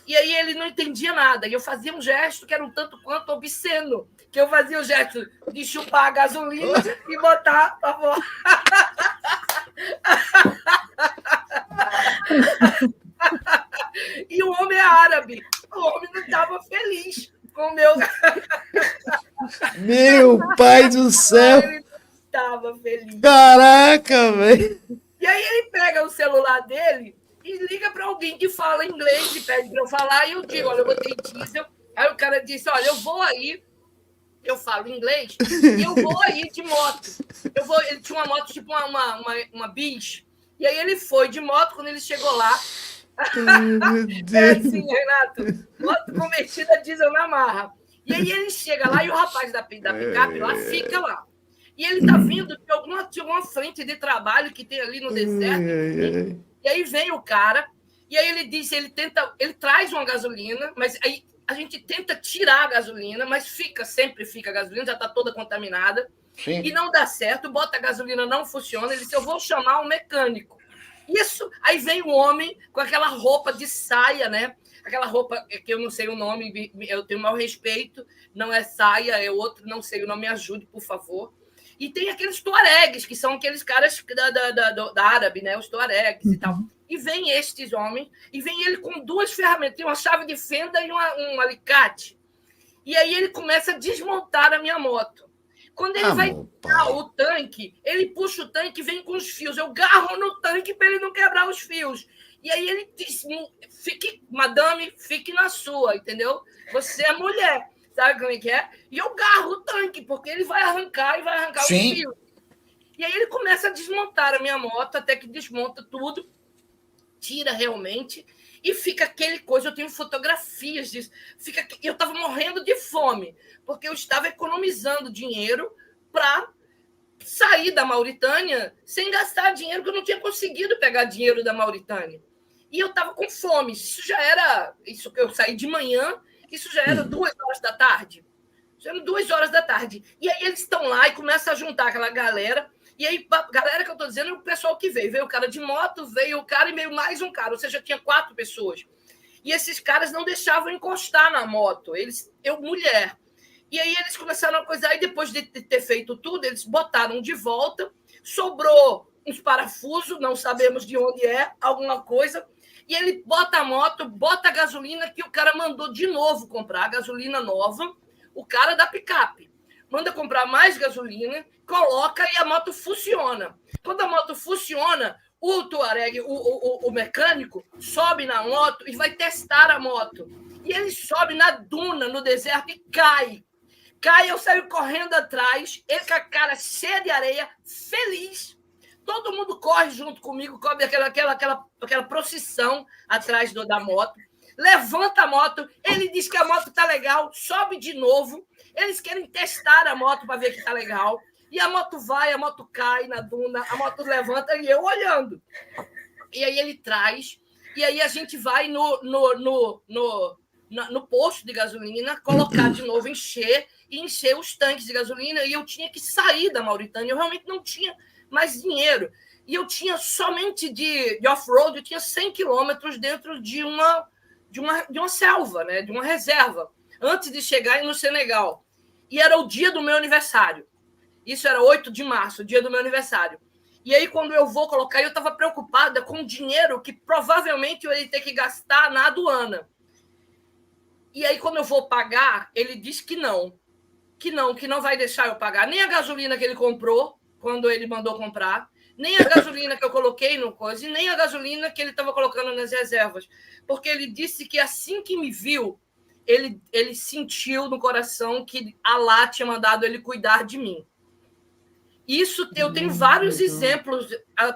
E aí ele não entendia nada. E eu fazia um gesto que era um tanto quanto obsceno, que eu fazia o gesto de chupar a gasolina e botar para fora. E o homem é árabe. O homem não estava feliz com o meu... Meu pai do céu! Ele não estava feliz. Caraca, velho! E aí ele pega o celular dele e liga para alguém que fala inglês e pede para eu falar. E eu digo, olha, eu botei diesel. Aí o cara disse, olha, eu vou aí. Eu falo inglês e eu vou aí de moto. Ele tinha uma moto tipo uma bis. E aí ele foi de moto. Quando ele chegou lá... Meu Deus. Assim, Renato, moto convertida diesel na marra. E aí ele chega lá e o rapaz da picape lá fica lá. E ele tá vindo de alguma frente de trabalho que tem ali no deserto. E aí vem o cara, e aí ele diz, ele traz uma gasolina, mas aí a gente tenta tirar a gasolina, mas sempre fica a gasolina, já tá toda contaminada. Sim. E não dá certo, bota a gasolina, não funciona. Ele disse, eu vou chamar um mecânico. Isso, aí vem o homem com aquela roupa de saia, né? Aquela roupa que eu não sei o nome, eu tenho o maior respeito, não é saia, é outro, não sei o nome, me ajude, por favor. E tem aqueles tuaregs, que são aqueles caras da árabe, né? Os tuaregs e tal. E vem estes homens, e vem ele com 2 ferramentas, tem uma chave de fenda e um alicate. E aí ele começa a desmontar a minha moto. Quando ele vai tirar o tanque, ele puxa o tanque e vem com os fios. Eu garro no tanque para ele não quebrar os fios. E aí ele diz, madame, fique na sua, entendeu? Você é mulher, sabe como é que é? E eu garro o tanque, porque ele vai arrancar os fios. E aí ele começa a desmontar a minha moto, até que desmonta tudo, tira realmente, e fica aquele coisa, eu tenho fotografias disso, eu estava morrendo de fome, porque eu estava economizando dinheiro para sair da Mauritânia sem gastar dinheiro, porque eu não tinha conseguido pegar dinheiro da Mauritânia. E eu estava com fome. Isso que eu saí de manhã, isso já era 2 horas da tarde. Já eram 2 horas da tarde. E aí eles estão lá e começam a juntar aquela galera. E aí, a galera que eu estou dizendo é o pessoal que veio. Veio o cara de moto, veio o cara e veio mais um cara. Ou seja, tinha 4 pessoas. E esses caras não deixavam encostar na moto, mulher. E aí eles começaram a coisar, e depois de ter feito tudo, eles botaram de volta, sobrou uns parafusos, não sabemos de onde é, alguma coisa, e ele bota a moto, bota a gasolina, que o cara mandou de novo comprar, gasolina nova, o cara da picape. Manda comprar mais gasolina, coloca e a moto funciona. Quando a moto funciona, o Tuareg, o mecânico, sobe na moto e vai testar a moto. E ele sobe na duna, no deserto, e cai. Eu saio correndo atrás, ele com a cara cheia de areia, feliz. Todo mundo corre junto comigo, cobre aquela procissão atrás da moto. Levanta a moto, ele diz que a moto está legal, sobe de novo. Eles querem testar a moto para ver que está legal. E a moto vai, a moto cai na duna, a moto levanta e eu olhando. E aí ele traz, e aí a gente vai no posto de gasolina, colocar de novo, encher os tanques de gasolina. E eu tinha que sair da Mauritânia, eu realmente não tinha mais dinheiro. E eu tinha somente de off-road, eu tinha 100 quilômetros dentro de uma selva, né? De uma reserva, antes de chegar no Senegal. E era o dia do meu aniversário. Isso era 8 de março, o dia do meu aniversário. E aí, quando eu vou colocar, eu estava preocupada com o dinheiro que provavelmente eu ia ter que gastar na aduana. E aí, quando eu vou pagar, ele diz que não vai deixar eu pagar nem a gasolina que ele comprou, quando ele mandou comprar, nem a gasolina que eu coloquei no coisa, e nem a gasolina que ele estava colocando nas reservas. Porque ele disse que assim que me viu, ele sentiu no coração que Alá tinha mandado ele cuidar de mim. Isso eu tenho vários exemplos,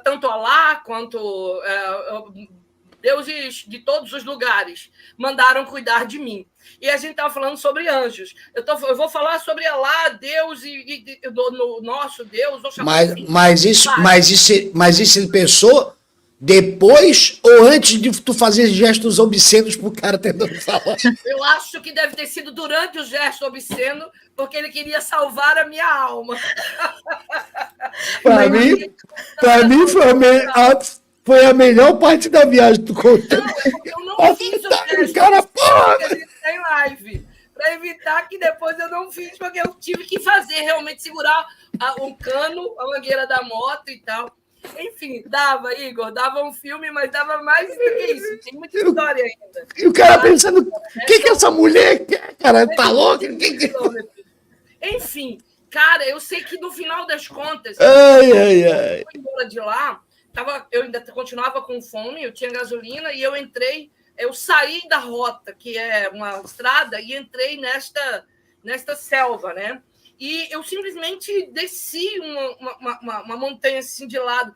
tanto Alá quanto deuses de todos os lugares mandaram cuidar de mim. E a gente estava falando sobre anjos. Eu vou falar sobre Alá, Deus no nosso Deus. Mas isso ele pensou depois ou antes de tu fazer gestos obscenos pro cara tentando falar? Eu acho que deve ter sido durante o gesto obsceno, porque ele queria salvar a minha alma. Para mim foi a melhor parte da viagem que tu contou. Eu não fiz o gesto cara, porra! em live, para evitar que depois eu não fiz, porque eu tive que fazer, realmente segurar um cano, a mangueira da moto e tal. Enfim, Igor, dava um filme, mas dava mais do que isso. Tem muita história ainda. E o cara pensando, o que essa mulher quer, cara? Tá louca? Enfim, cara, eu sei que no final das contas, eu fui embora de lá, eu ainda continuava com fome, eu tinha gasolina, e eu saí da rota, que é uma estrada, e entrei nesta selva, né? E eu simplesmente desci uma montanha assim de lado.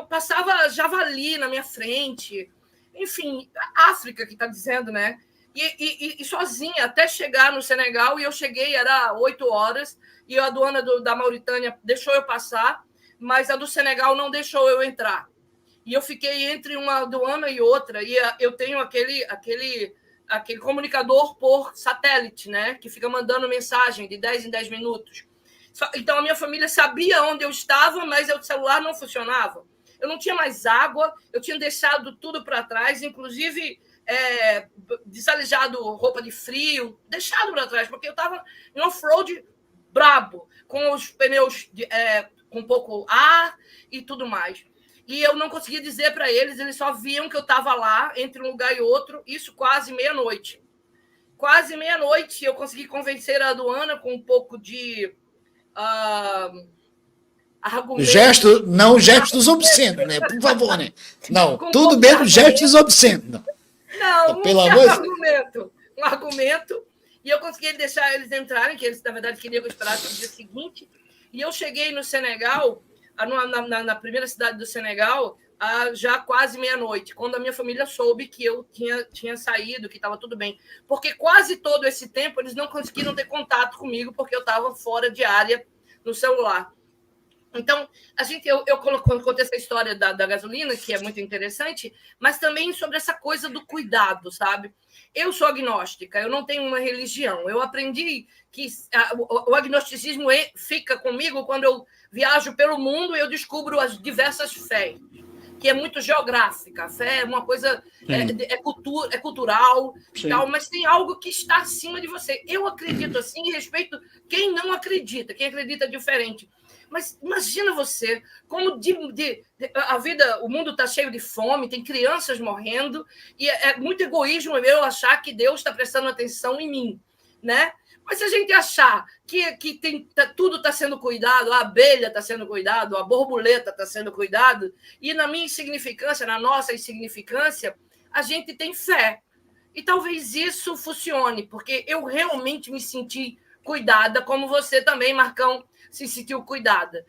Passava javali na minha frente. Enfim, a África que está dizendo, né? E sozinha, até chegar no Senegal, e eu cheguei, era 8 horas, e a aduana da Mauritânia deixou eu passar, mas a do Senegal não deixou eu entrar. E eu fiquei entre uma aduana e outra, e eu tenho aquele comunicador por satélite, né? Que fica mandando mensagem de 10 em 10 minutos. Então, a minha família sabia onde eu estava, mas o celular não funcionava. Eu não tinha mais água, eu tinha deixado tudo para trás, inclusive desalejado roupa de frio, deixado para trás, porque eu estava em off-road brabo, com os pneus com pouco ar e tudo mais. E eu não conseguia dizer para eles só viam que eu estava lá, entre um lugar e outro, isso quase meia-noite. Quase meia-noite eu consegui convencer a aduana com um pouco de argumento. Gestos obscenos, né? Por favor, né? Não, com tudo bem, gestos obscenos. Não, pelo amor um argumento. E eu consegui deixar eles entrarem, que eles, na verdade, queriam que eu esperasse no dia seguinte. E eu cheguei no Senegal, na primeira cidade do Senegal, já quase meia-noite, quando a minha família soube que eu tinha saído, que estava tudo bem. Porque quase todo esse tempo eles não conseguiram ter contato comigo, porque eu estava fora de área no celular. Então, eu contei essa história da gasolina, que é muito interessante, mas também sobre essa coisa do cuidado, sabe? Eu sou agnóstica, eu não tenho uma religião. Eu aprendi que o agnosticismo fica comigo quando eu viajo pelo mundo e eu descubro as diversas fés. que é muito geográfica. A fé é uma coisa, é cultural, Sim. tal, mas tem algo que está acima de você. Eu acredito assim e respeito quem não acredita, quem acredita diferente. Mas imagina você, como a vida, o mundo está cheio de fome, tem crianças morrendo, e é muito egoísmo eu achar que Deus está prestando atenção em mim, né? Mas se a gente achar que tudo está sendo cuidado, a abelha está sendo cuidado, a borboleta está sendo cuidado, e na minha insignificância, na nossa insignificância, a gente tem fé. E talvez isso funcione, porque eu realmente me senti cuidada, como você também, Marcão, se sentiu cuidada.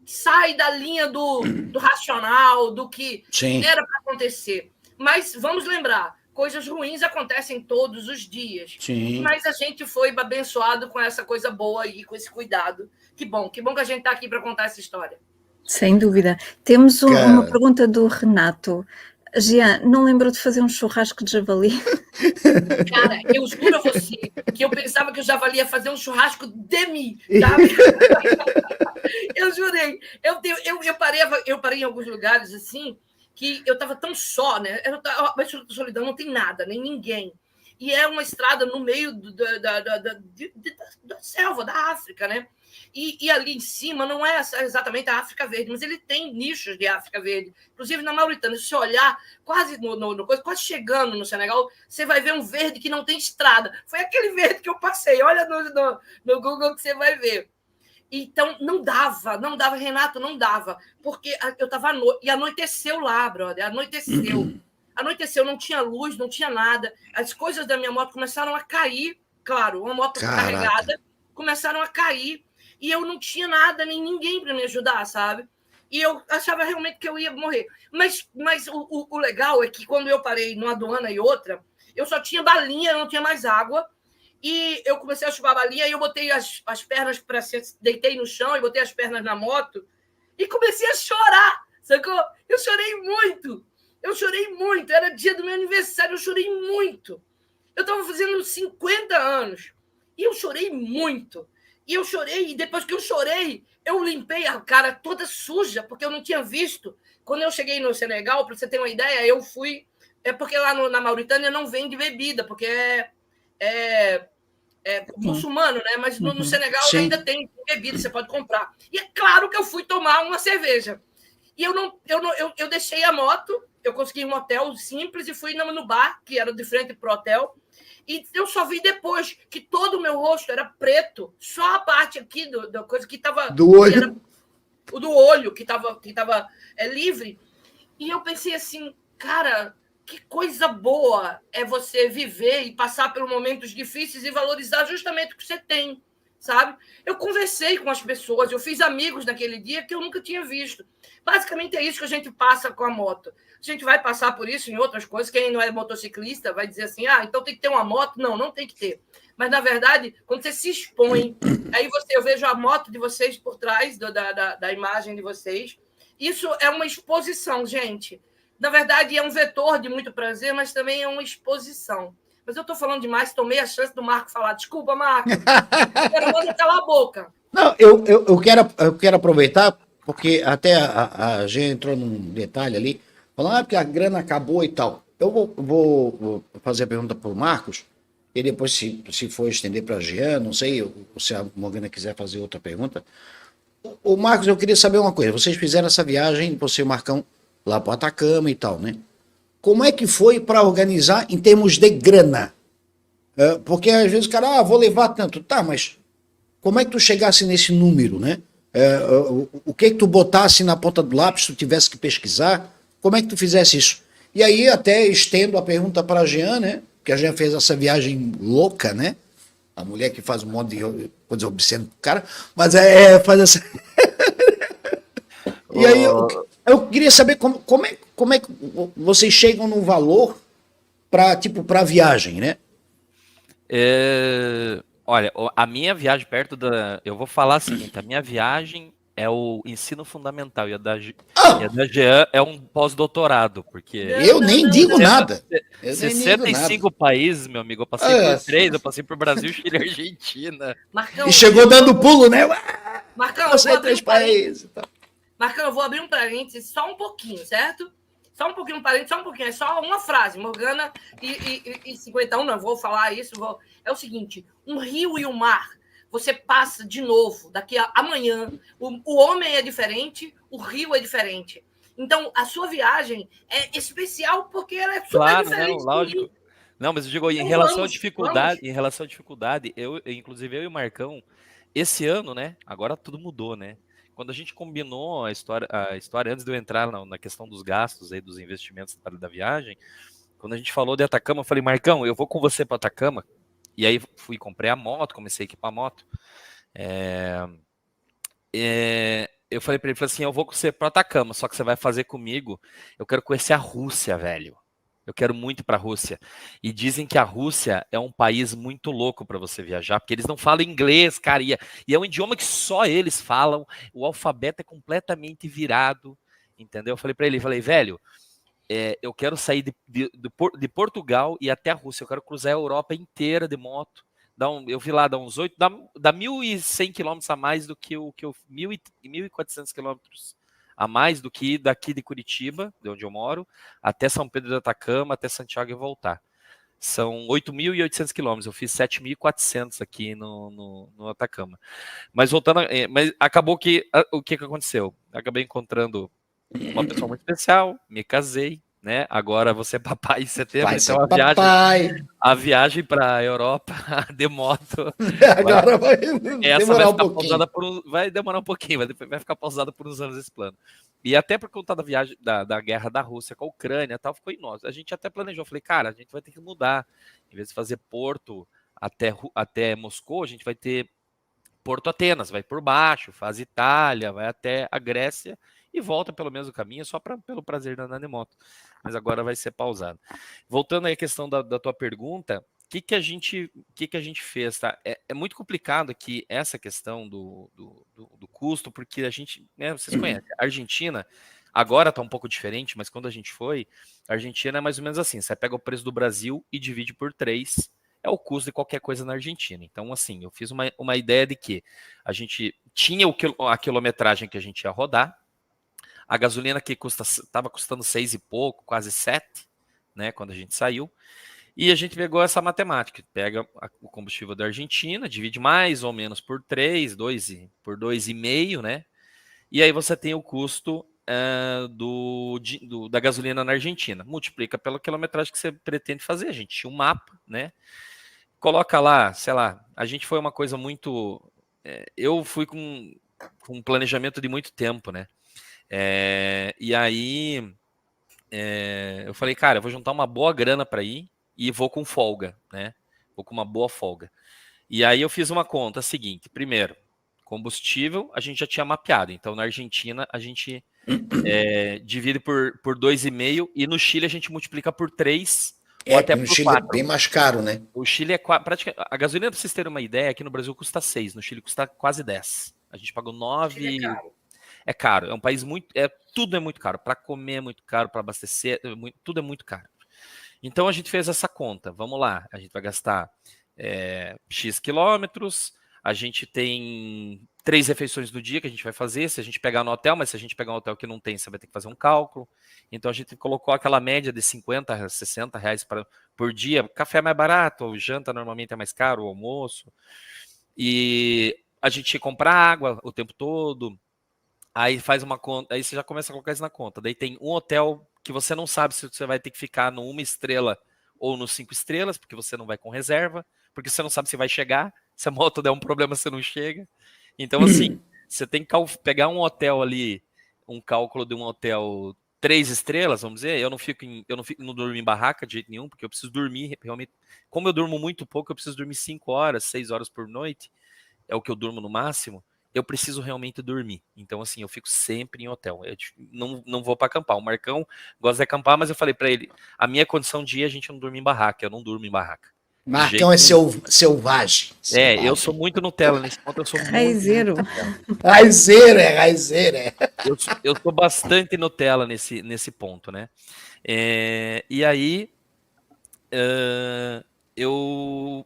Sai da linha do racional, do que Sim. era para acontecer. Mas vamos lembrar, coisas ruins acontecem todos os dias. Sim. Mas a gente foi abençoado com essa coisa boa aí, com esse cuidado. Que bom que a gente está aqui para contar essa história. Sem dúvida. Temos uma pergunta do Renato. Jean, não lembrou de fazer um churrasco de javali? Cara, eu juro a você que eu pensava que o javali ia fazer um churrasco de mim, sabe? Eu jurei. Eu parei em alguns lugares assim, que eu estava tão só, né? Mas solidão não tem nada, nem ninguém. E é uma estrada no meio da selva, da África, né? E ali em cima não é exatamente a África Verde, mas ele tem nichos de África Verde. Inclusive na Mauritânia, se você olhar, quase quase chegando no Senegal, você vai ver um verde que não tem estrada. Foi aquele verde que eu passei. Olha no Google que você vai ver. Então, não dava, Renato, não dava. Porque eu estava e anoiteceu lá, brother, Anoiteceu, não tinha luz, não tinha nada. As coisas da minha moto começaram a cair, claro, uma moto carregada, começaram a cair, e eu não tinha nada, nem ninguém para me ajudar, sabe? E eu achava realmente que eu ia morrer. Mas o legal é que quando eu parei numa aduana e outra, eu só tinha balinha, eu não tinha mais água, e eu comecei a chupar a balinha, e eu botei as pernas para deitei no chão e botei as pernas na moto, e comecei a chorar, sacou? Eu chorei muito, era dia do meu aniversário, eu chorei muito. Eu estava fazendo 50 anos, e eu chorei muito. E depois que eu chorei, eu limpei a cara toda suja, porque eu não tinha visto. Quando eu cheguei no Senegal, para você ter uma ideia, eu fui... porque lá na Mauritânia não vende bebida, porque é muçulmano, né? Mas no Senegal ainda tem bebida, você pode comprar. E é claro que eu fui tomar uma cerveja. E eu deixei a moto, eu consegui um hotel simples e fui no bar, que era de frente para o hotel. E eu só vi depois que todo o meu rosto era preto, só a parte aqui da coisa que estava... Do olho. O do olho, que estava livre. E eu pensei assim, cara, que coisa boa é você viver e passar por momentos difíceis e valorizar justamente o que você tem, sabe? Eu conversei com as pessoas, eu fiz amigos naquele dia que eu nunca tinha visto. Basicamente é isso que a gente passa com a moto. A gente vai passar por isso em outras coisas. Quem não é motociclista vai dizer assim, então tem que ter uma moto. Não tem que ter. Mas, na verdade, quando você se expõe, aí eu vejo a moto de vocês por trás da imagem de vocês. Isso é uma exposição, gente. Na verdade, é um vetor de muito prazer, mas também é uma exposição. Mas eu estou falando demais, tomei a chance do Marco falar. Desculpa, Marco. Eu quero mandar calar a boca. Não, eu quero aproveitar, porque até a gente entrou num detalhe ali, falando porque a grana acabou e tal. Eu vou fazer a pergunta para o Marcos, e depois, se for estender para a Jean, não sei, se a Morgana quiser fazer outra pergunta. O Marcos, eu queria saber uma coisa. Vocês fizeram essa viagem, você e o Marcão, lá para o Atacama e tal, né? Como é que foi para organizar em termos de grana? Porque às vezes o cara, vou levar tanto. Tá, mas como é que tu chegasse nesse número, né? O que tu botasse na ponta do lápis, tu tivesse que pesquisar? Como é que tu fizesse isso? E aí até estendo a pergunta para a Jean, né? Porque a Jean fez essa viagem louca, né? A mulher que faz um monte de coisa obscena pro cara, mas faz essa... E aí eu queria saber como é que vocês chegam no valor para viagem, né? Olha, a minha viagem eu vou falar o seguinte, a minha viagem é o ensino fundamental e a da Jean é um pós-doutorado, porque... Eu nem digo nada. 65 países, meu amigo, eu passei por 3, eu passei por Brasil, Chile e Argentina. Marcão, e chegou dando pulo, né? Marcão, Passei 3 países. Marcão, eu vou abrir um parênteses só um pouquinho, certo? Só um pouquinho, um parênteses, só um pouquinho. É só uma frase. Morgana e 51, não vou falar isso. É o seguinte, um rio e um mar, você passa de novo, daqui a amanhã. O homem é diferente, o rio é diferente. Então, a sua viagem é especial porque ela é super Claro, não, diferente. lógico. Não, mas eu digo, em Então, relação à vamos. dificuldade, inclusive eu e o Marcão, esse ano, né? Agora tudo mudou, né? Quando a gente combinou a história antes de eu entrar na questão dos gastos aí, dos investimentos da viagem, quando a gente falou de Atacama, eu falei, Marcão, eu vou com você para Atacama. E aí fui, comprei a moto, comecei a equipar a moto. Eu falei para ele assim, eu vou com você para Atacama, só que você vai fazer comigo. Eu quero conhecer a Rússia, velho. Eu quero muito para a Rússia. E dizem que a Rússia é um país muito louco para você viajar, porque eles não falam inglês, cara. E é um idioma que só eles falam. O alfabeto é completamente virado, entendeu? Eu falei para ele, velho, eu quero sair de Portugal e até a Rússia. Eu quero cruzar a Europa inteira de moto. Eu vi lá, dá uns 1.100 quilômetros a mais do que o 1.400 quilômetros a mais do que daqui de Curitiba, de onde eu moro, até São Pedro do Atacama, até Santiago e voltar. São 8.800 quilômetros. Eu fiz 7.400 aqui no Atacama. Mas voltando, mas acabou que o que aconteceu? Acabei encontrando uma pessoa muito especial, me casei, né? Agora você é papai em setembro, Vai então ser papai. a viagem para a Europa de moto Agora vai essa vai demorar um ficar pouquinho. pausada vai demorar um pouquinho, vai ficar pausada por uns anos esse plano. E até por conta da viagem da guerra da Rússia com a Ucrânia, tal, ficou em nós. A gente até planejou, falei, cara, a gente vai ter que mudar. Em vez de fazer Porto até Moscou, a gente vai ter Porto Atenas, vai por baixo, faz Itália, vai até a Grécia e volta pelo mesmo caminho, só pelo prazer de andar de moto. Mas agora vai ser pausado. Voltando aí à questão da tua pergunta, o que a gente fez, tá? É muito complicado aqui essa questão do custo, porque a gente, né, vocês conhecem, a Argentina agora está um pouco diferente, mas quando a gente foi, a Argentina é mais ou menos assim, você pega o preço do Brasil e divide por 3, é o custo de qualquer coisa na Argentina. Então, assim, eu fiz uma ideia de que a gente tinha a quilometragem que a gente ia rodar, a gasolina que estava custando 6 e pouco, quase 7, né, quando a gente saiu, e a gente pegou essa matemática, pega o combustível da Argentina, divide mais ou menos por 3, por 2,5, né, e aí você tem o custo da gasolina na Argentina, multiplica pela quilometragem que você pretende fazer, a gente tinha um mapa, né, coloca lá, sei lá, a gente foi uma coisa muito, eu fui com um planejamento de muito tempo, né, e aí eu falei, cara, eu vou juntar uma boa grana para ir e vou com folga, né? Vou com uma boa folga. E aí eu fiz uma conta seguinte: primeiro, combustível a gente já tinha mapeado. Então na Argentina a gente divide por 2,5 e no Chile a gente multiplica por 3 ou até No por Chile é 4. bem mais caro, né? O Chile é praticamente. A gasolina, para vocês terem uma ideia, aqui no Brasil custa 6, no Chile custa quase 10. A gente pagou 9. É caro, é um país muito. Tudo é muito caro. Para comer é muito caro, para abastecer, tudo é muito caro. Então a gente fez essa conta. Vamos lá, a gente vai gastar X quilômetros, a gente tem 3 refeições do dia que a gente vai fazer, se a gente pegar no hotel, mas se a gente pegar um hotel que não tem, você vai ter que fazer um cálculo. Então a gente colocou aquela média de 50, 60 reais por dia. Café é mais barato, o janta normalmente é mais caro, o almoço. E a gente compra água o tempo todo. Aí faz uma conta, aí você já começa a colocar isso na conta. Daí tem um hotel que você não sabe se você vai ter que ficar no 1 estrela ou no 5 estrelas, porque você não vai com reserva, porque você não sabe se vai chegar, se a moto der um problema, você não chega. Então, assim, você tem que pegar um hotel ali, um cálculo de um hotel 3 estrelas, vamos dizer, eu não durmo em barraca de jeito nenhum, porque eu preciso dormir, realmente, como eu durmo muito pouco, eu preciso dormir 5 horas, 6 horas por noite, é o que eu durmo no máximo, eu preciso realmente dormir. Então, assim, eu fico sempre em hotel. Eu não vou para acampar. O Marcão gosta de acampar, mas eu falei para ele, a minha condição de ir, a gente não dorme em barraca. Eu não durmo em barraca. Marcão é selvagem. Eu sou muito Nutella nesse ponto. Eu sou Raizeiro. muito Raizeiro. eu sou bastante Nutella nesse ponto, né? E aí, eu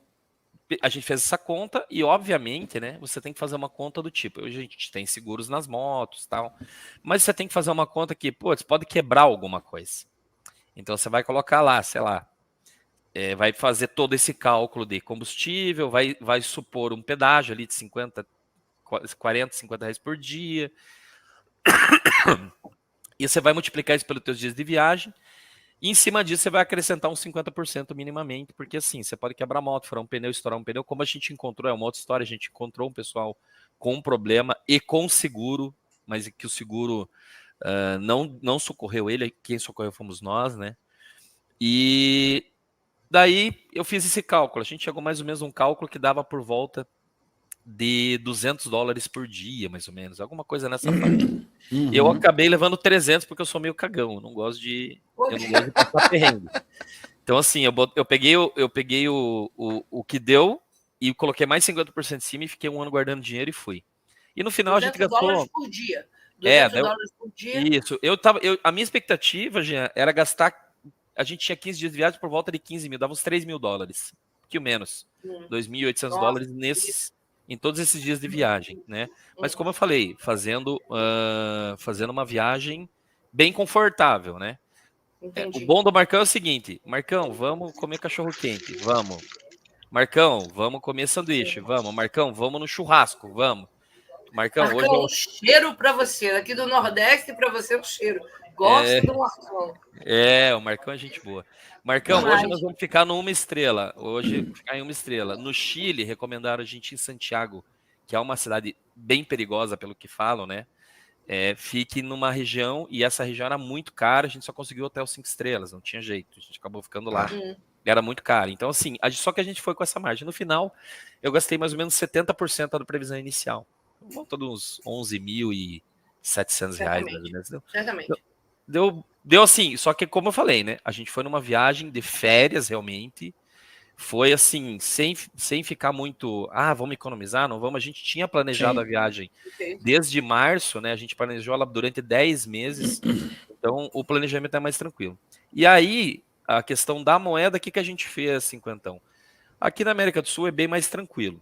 a gente fez essa conta e, obviamente, né, você tem que fazer uma conta do tipo, hoje a gente tem seguros nas motos e tal, mas você tem que fazer uma conta que, putz, pode quebrar alguma coisa. Então você vai colocar lá, sei lá, vai fazer todo esse cálculo de combustível, vai supor um pedágio ali de 40, 50 reais por dia, e você vai multiplicar isso pelos teus dias de viagem, e em cima disso você vai acrescentar uns 50% minimamente, porque assim, você pode quebrar a moto, furar um pneu, estourar um pneu, como a gente encontrou, é uma outra história, a gente encontrou um pessoal com um problema e com seguro, mas que o seguro não socorreu ele, quem socorreu fomos nós, né? E daí eu fiz esse cálculo, a gente chegou mais ou menos a um cálculo que dava por volta de $200 por dia, mais ou menos, alguma coisa nessa faixa. Eu acabei levando 300 porque eu sou meio cagão, eu não gosto de passar perrengue. Então assim, eu peguei o que deu e coloquei mais 50% em cima e fiquei um ano guardando dinheiro e fui. E no final a gente gastou $200 por dia. $200 por dia. Isso. A minha expectativa, Jean, era gastar. A gente tinha 15 dias de viagem por volta de 15 mil, dava uns $3 mil. Um pouquinho menos. $2.800 em todos esses dias de viagem, né? Mas como eu falei, fazendo uma viagem bem confortável, né? O bom do Marcão é o seguinte: Marcão, vamos comer cachorro quente, vamos. Marcão, vamos comer sanduíche, vamos. Marcão, vamos no churrasco, vamos. Marcão, hoje um cheiro para você, aqui do Nordeste, para você um cheiro. Gosto do Marcão. O Marcão é gente boa. Marcão, hoje nós vamos ficar no 1 estrela. Hoje ficar em 1 estrela. No Chile, recomendaram a gente ir em Santiago, que é uma cidade bem perigosa, pelo que falam, né? Fique numa região, e essa região era muito cara, a gente só conseguiu hotel 5 estrelas, não tinha jeito, a gente acabou ficando lá. Era muito caro. Então, assim, só que a gente foi com essa margem. No final, eu gastei mais ou menos 70% da previsão inicial. Volta de uns R$11.700, mais ou menos. Certamente. Deu assim, só que como eu falei, né? A gente foi numa viagem de férias, realmente. Foi assim, sem ficar muito, vamos economizar, não vamos. A gente tinha planejado a viagem desde março, né? A gente planejou ela durante 10 meses. Então, o planejamento é mais tranquilo. E aí, a questão da moeda, o que a gente fez, cinquentão? Aqui na América do Sul é bem mais tranquilo.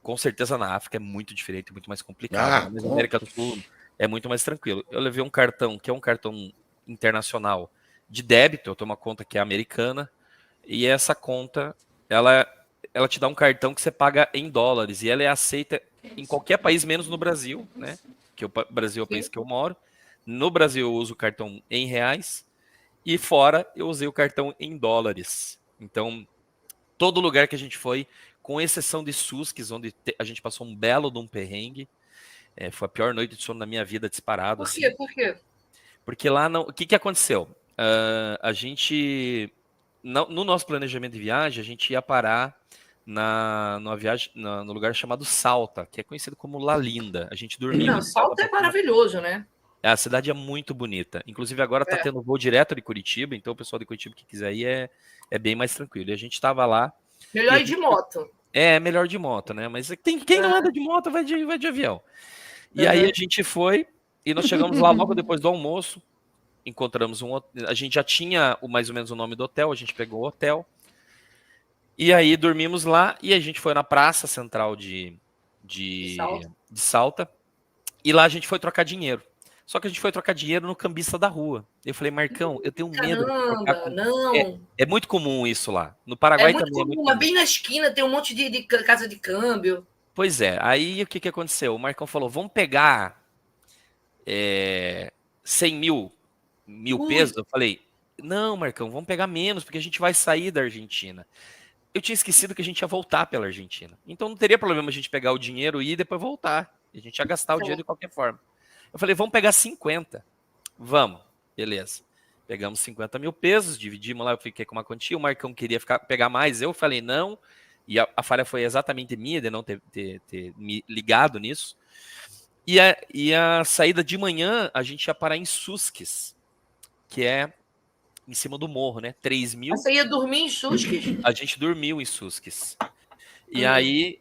Com certeza na África é muito diferente, muito mais complicado. Mas na América do Sul é muito mais tranquilo. Eu levei um cartão, que é um cartão internacional de débito, eu tenho uma conta que é americana, e essa conta, ela te dá um cartão que você paga em dólares, e ela é aceita em qualquer país, menos no Brasil, né? Que o Brasil é o país que eu moro. No Brasil eu uso o cartão em reais, e fora eu usei o cartão em dólares. Então, todo lugar que a gente foi, com exceção de Susques, onde a gente passou um belo de um perrengue, foi a pior noite de sono da minha vida, disparado. Por quê? Assim. Por quê? Porque lá, o que aconteceu? A gente, no nosso planejamento de viagem, a gente ia parar numa viagem, no lugar chamado Salta, que é conhecido como La Linda. A gente dormiu. Não, Salta é maravilhoso, né? A cidade é muito bonita. Inclusive, agora está tendo voo direto de Curitiba, então o pessoal de Curitiba que quiser ir é bem mais tranquilo. E a gente estava lá. Melhor ir de moto. Melhor de moto, né? Mas quem não anda de moto vai de avião. E aí a gente foi, e nós chegamos lá logo depois do almoço, encontramos a gente já tinha mais ou menos o nome do hotel, a gente pegou o hotel, e aí dormimos lá, e a gente foi na praça central de Salta, e lá a gente foi trocar dinheiro. Só que a gente foi trocar dinheiro no cambista da rua. Eu falei, Marcão, eu tenho medo de trocar não. É muito comum isso lá. No Paraguai também é muito comum. Mas bem na esquina tem um monte de casa de câmbio. Pois é. Aí o que aconteceu? O Marcão falou, vamos pegar 100 mil pesos? Eu falei, não, Marcão, vamos pegar menos, porque a gente vai sair da Argentina. Eu tinha esquecido que a gente ia voltar pela Argentina. Então não teria problema a gente pegar o dinheiro e ir e depois voltar. A gente ia gastar o dinheiro de qualquer forma. Eu falei, vamos pegar 50. Vamos, beleza. Pegamos 50 mil pesos, dividimos lá, eu fiquei com uma quantia, o Marcão queria pegar mais, eu falei não, e a falha foi exatamente minha de não ter me ligado nisso. E a saída de manhã, a gente ia parar em Susques, que é em cima do morro, né? 3 mil. Você ia dormir em Susques? A gente dormiu em Susques. E aí...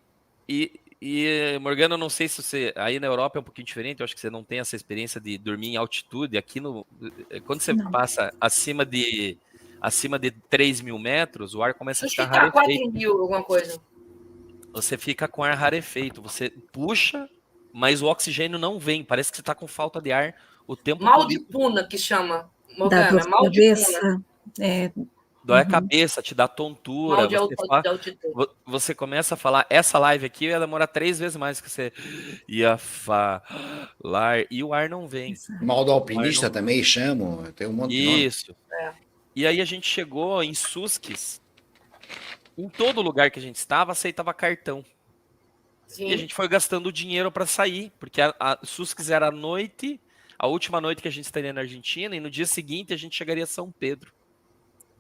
E, Morgana, eu não sei se você... Aí na Europa é um pouquinho diferente, eu acho que você não tem essa experiência de dormir em altitude. Aqui, quando você passa acima de acima de 3.000 metros, o ar começa a E ficar se tá rarefeito. 4.000, alguma coisa? Você fica com ar rarefeito. Você puxa, mas o oxigênio não vem. Parece que você está com falta de ar o tempo Mal todo. de puna, que chama, Dá dor Morgana. de Mal de cabeça. puna. É, Dói a uhum. cabeça, te dá Mal tontura. de altitude. Você começa a falar, essa live aqui ia demorar 3 vezes mais que você ia falar. E o ar não vem. Mal do O ar alpinista não... também chamam, tem um monte de nome. Isso. É. E aí a gente chegou em Susques. Em todo lugar que a gente estava, aceitava cartão. Sim. E a gente foi gastando dinheiro para sair, porque a Susques era a noite, a última noite que a gente estaria na Argentina, e no dia seguinte a gente chegaria a São Pedro,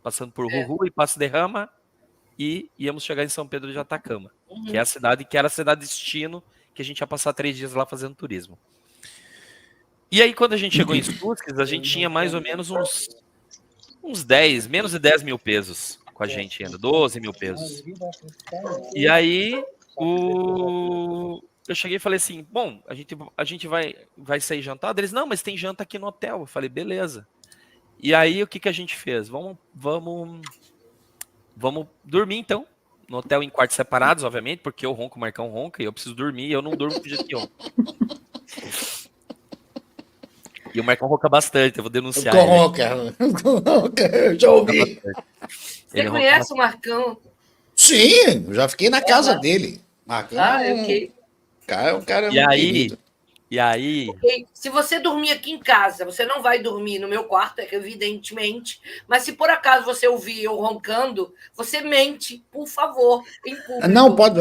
passando por Jujuy e Passo de Rama, e íamos chegar em São Pedro de Atacama, que é a cidade que era a cidade destino, que a gente ia passar 3 dias lá fazendo turismo. E aí quando a gente chegou em Susques, a gente tinha mais ou menos uns 10, menos de 10 mil pesos com a gente ainda, 12 mil pesos. E aí eu cheguei e falei assim, bom, a gente vai sair jantar? Eles, não, mas tem janta aqui no hotel. Eu falei, beleza. E aí o que a gente fez? Vamos dormir então, no hotel em quartos separados, obviamente, porque eu ronco, o Marcão ronca, e eu preciso dormir, e eu não durmo com jeito que ronco. E o Marcão ronca bastante, eu vou denunciar ele. Ronca, eu já ouvi. Você conhece o Marcão? Sim, eu já fiquei na casa dele. Marcão ok. é um cara E muito aí, querido. Okay. Se você dormir aqui em casa, você não vai dormir no meu quarto, evidentemente, mas se por acaso você ouvir eu roncando, você mente, por favor, em público. Não, pode.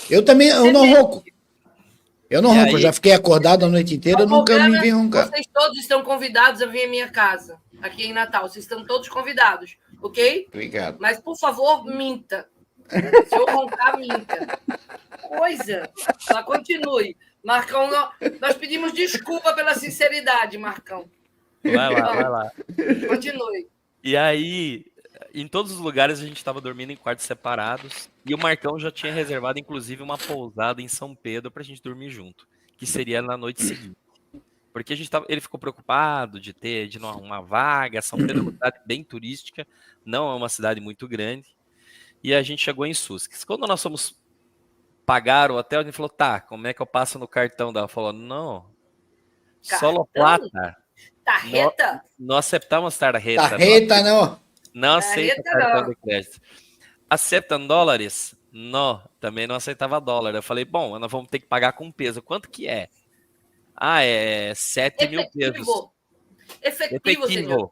Eu também, eu não ronco. Eu não ronco, eu já fiquei acordado a noite inteira, eu nunca me vi roncar. Vocês todos estão convidados a vir à minha casa, aqui em Natal. Vocês estão todos convidados, ok? Obrigado. Mas, por favor, minta. Se eu roncar, minta. Coisa. Ela continue. Marcão, nós pedimos desculpa pela sinceridade, Marcão. Vai lá. Continue. E aí, em todos os lugares a gente estava dormindo em quartos separados. E o Marcão já tinha reservado, inclusive, uma pousada em São Pedro para a gente dormir junto, que seria na noite seguinte. Porque ele ficou preocupado de não arrumar vaga. São Pedro é uma cidade bem turística, não é uma cidade muito grande. E a gente chegou em Susques. Quando nós fomos pagar o hotel, a gente falou, tá, como é que eu passo no cartão? Ela falou, não, solo plata. Tarjeta? Não aceitamos tarjeta. Tarjeta não. Não aceita cartão de crédito. Aceitam dólares? Não, também não aceitava dólar. Eu falei, bom, nós vamos ter que pagar com peso. Quanto que é? Ah, é 7 mil pesos.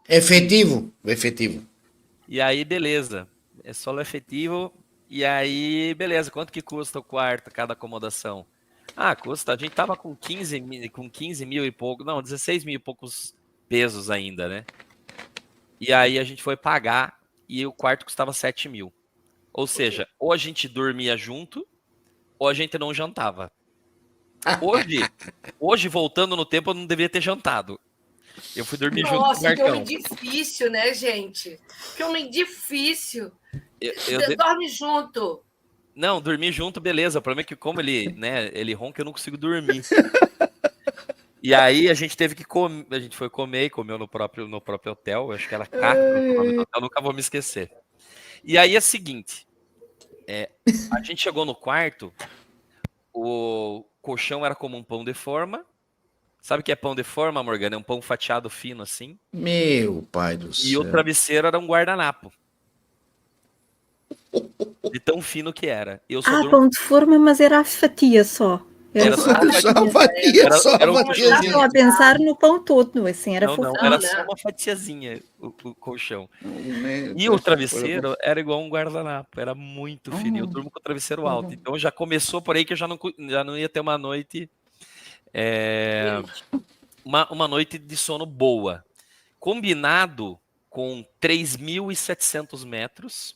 Efetivo. E aí, beleza. É solo efetivo. E aí, beleza. Quanto que custa o quarto, cada acomodação? Ah, custa. A gente tava com 15 mil e pouco. Não, 16 mil e poucos pesos ainda, né? E aí a gente foi pagar e o quarto custava 7 mil. Ou seja, ou a gente dormia junto, ou a gente não jantava. Hoje, voltando no tempo, eu não deveria ter jantado. Eu fui dormir junto com o Marcão. Nossa, que homem difícil, né, gente? Que homem difícil. Dorme junto. Não, dormir junto, beleza. O problema é que como ele ronca, eu não consigo dormir. E aí a gente teve que comer, a gente foi comer e comeu no próprio hotel. Eu acho que era Cacto, eu nunca vou me esquecer. E aí é o seguinte, a gente chegou no quarto, o colchão era como um pão de forma. Sabe o que é pão de forma, Morgana? É um pão fatiado fino assim. Meu pai do céu. E o travesseiro era um guardanapo. De tão fino que era. Pão de forma, mas era a fatia só. Era só uma fatia. Estava a pensar no pão todo, assim, era não, era só uma fatiazinha o colchão. E o travesseiro era igual um guardanapo, era muito fino. Eu durmo com o travesseiro alto. Então já começou por aí que eu já não ia ter uma noite uma noite de sono boa. Combinado com 3.700 metros.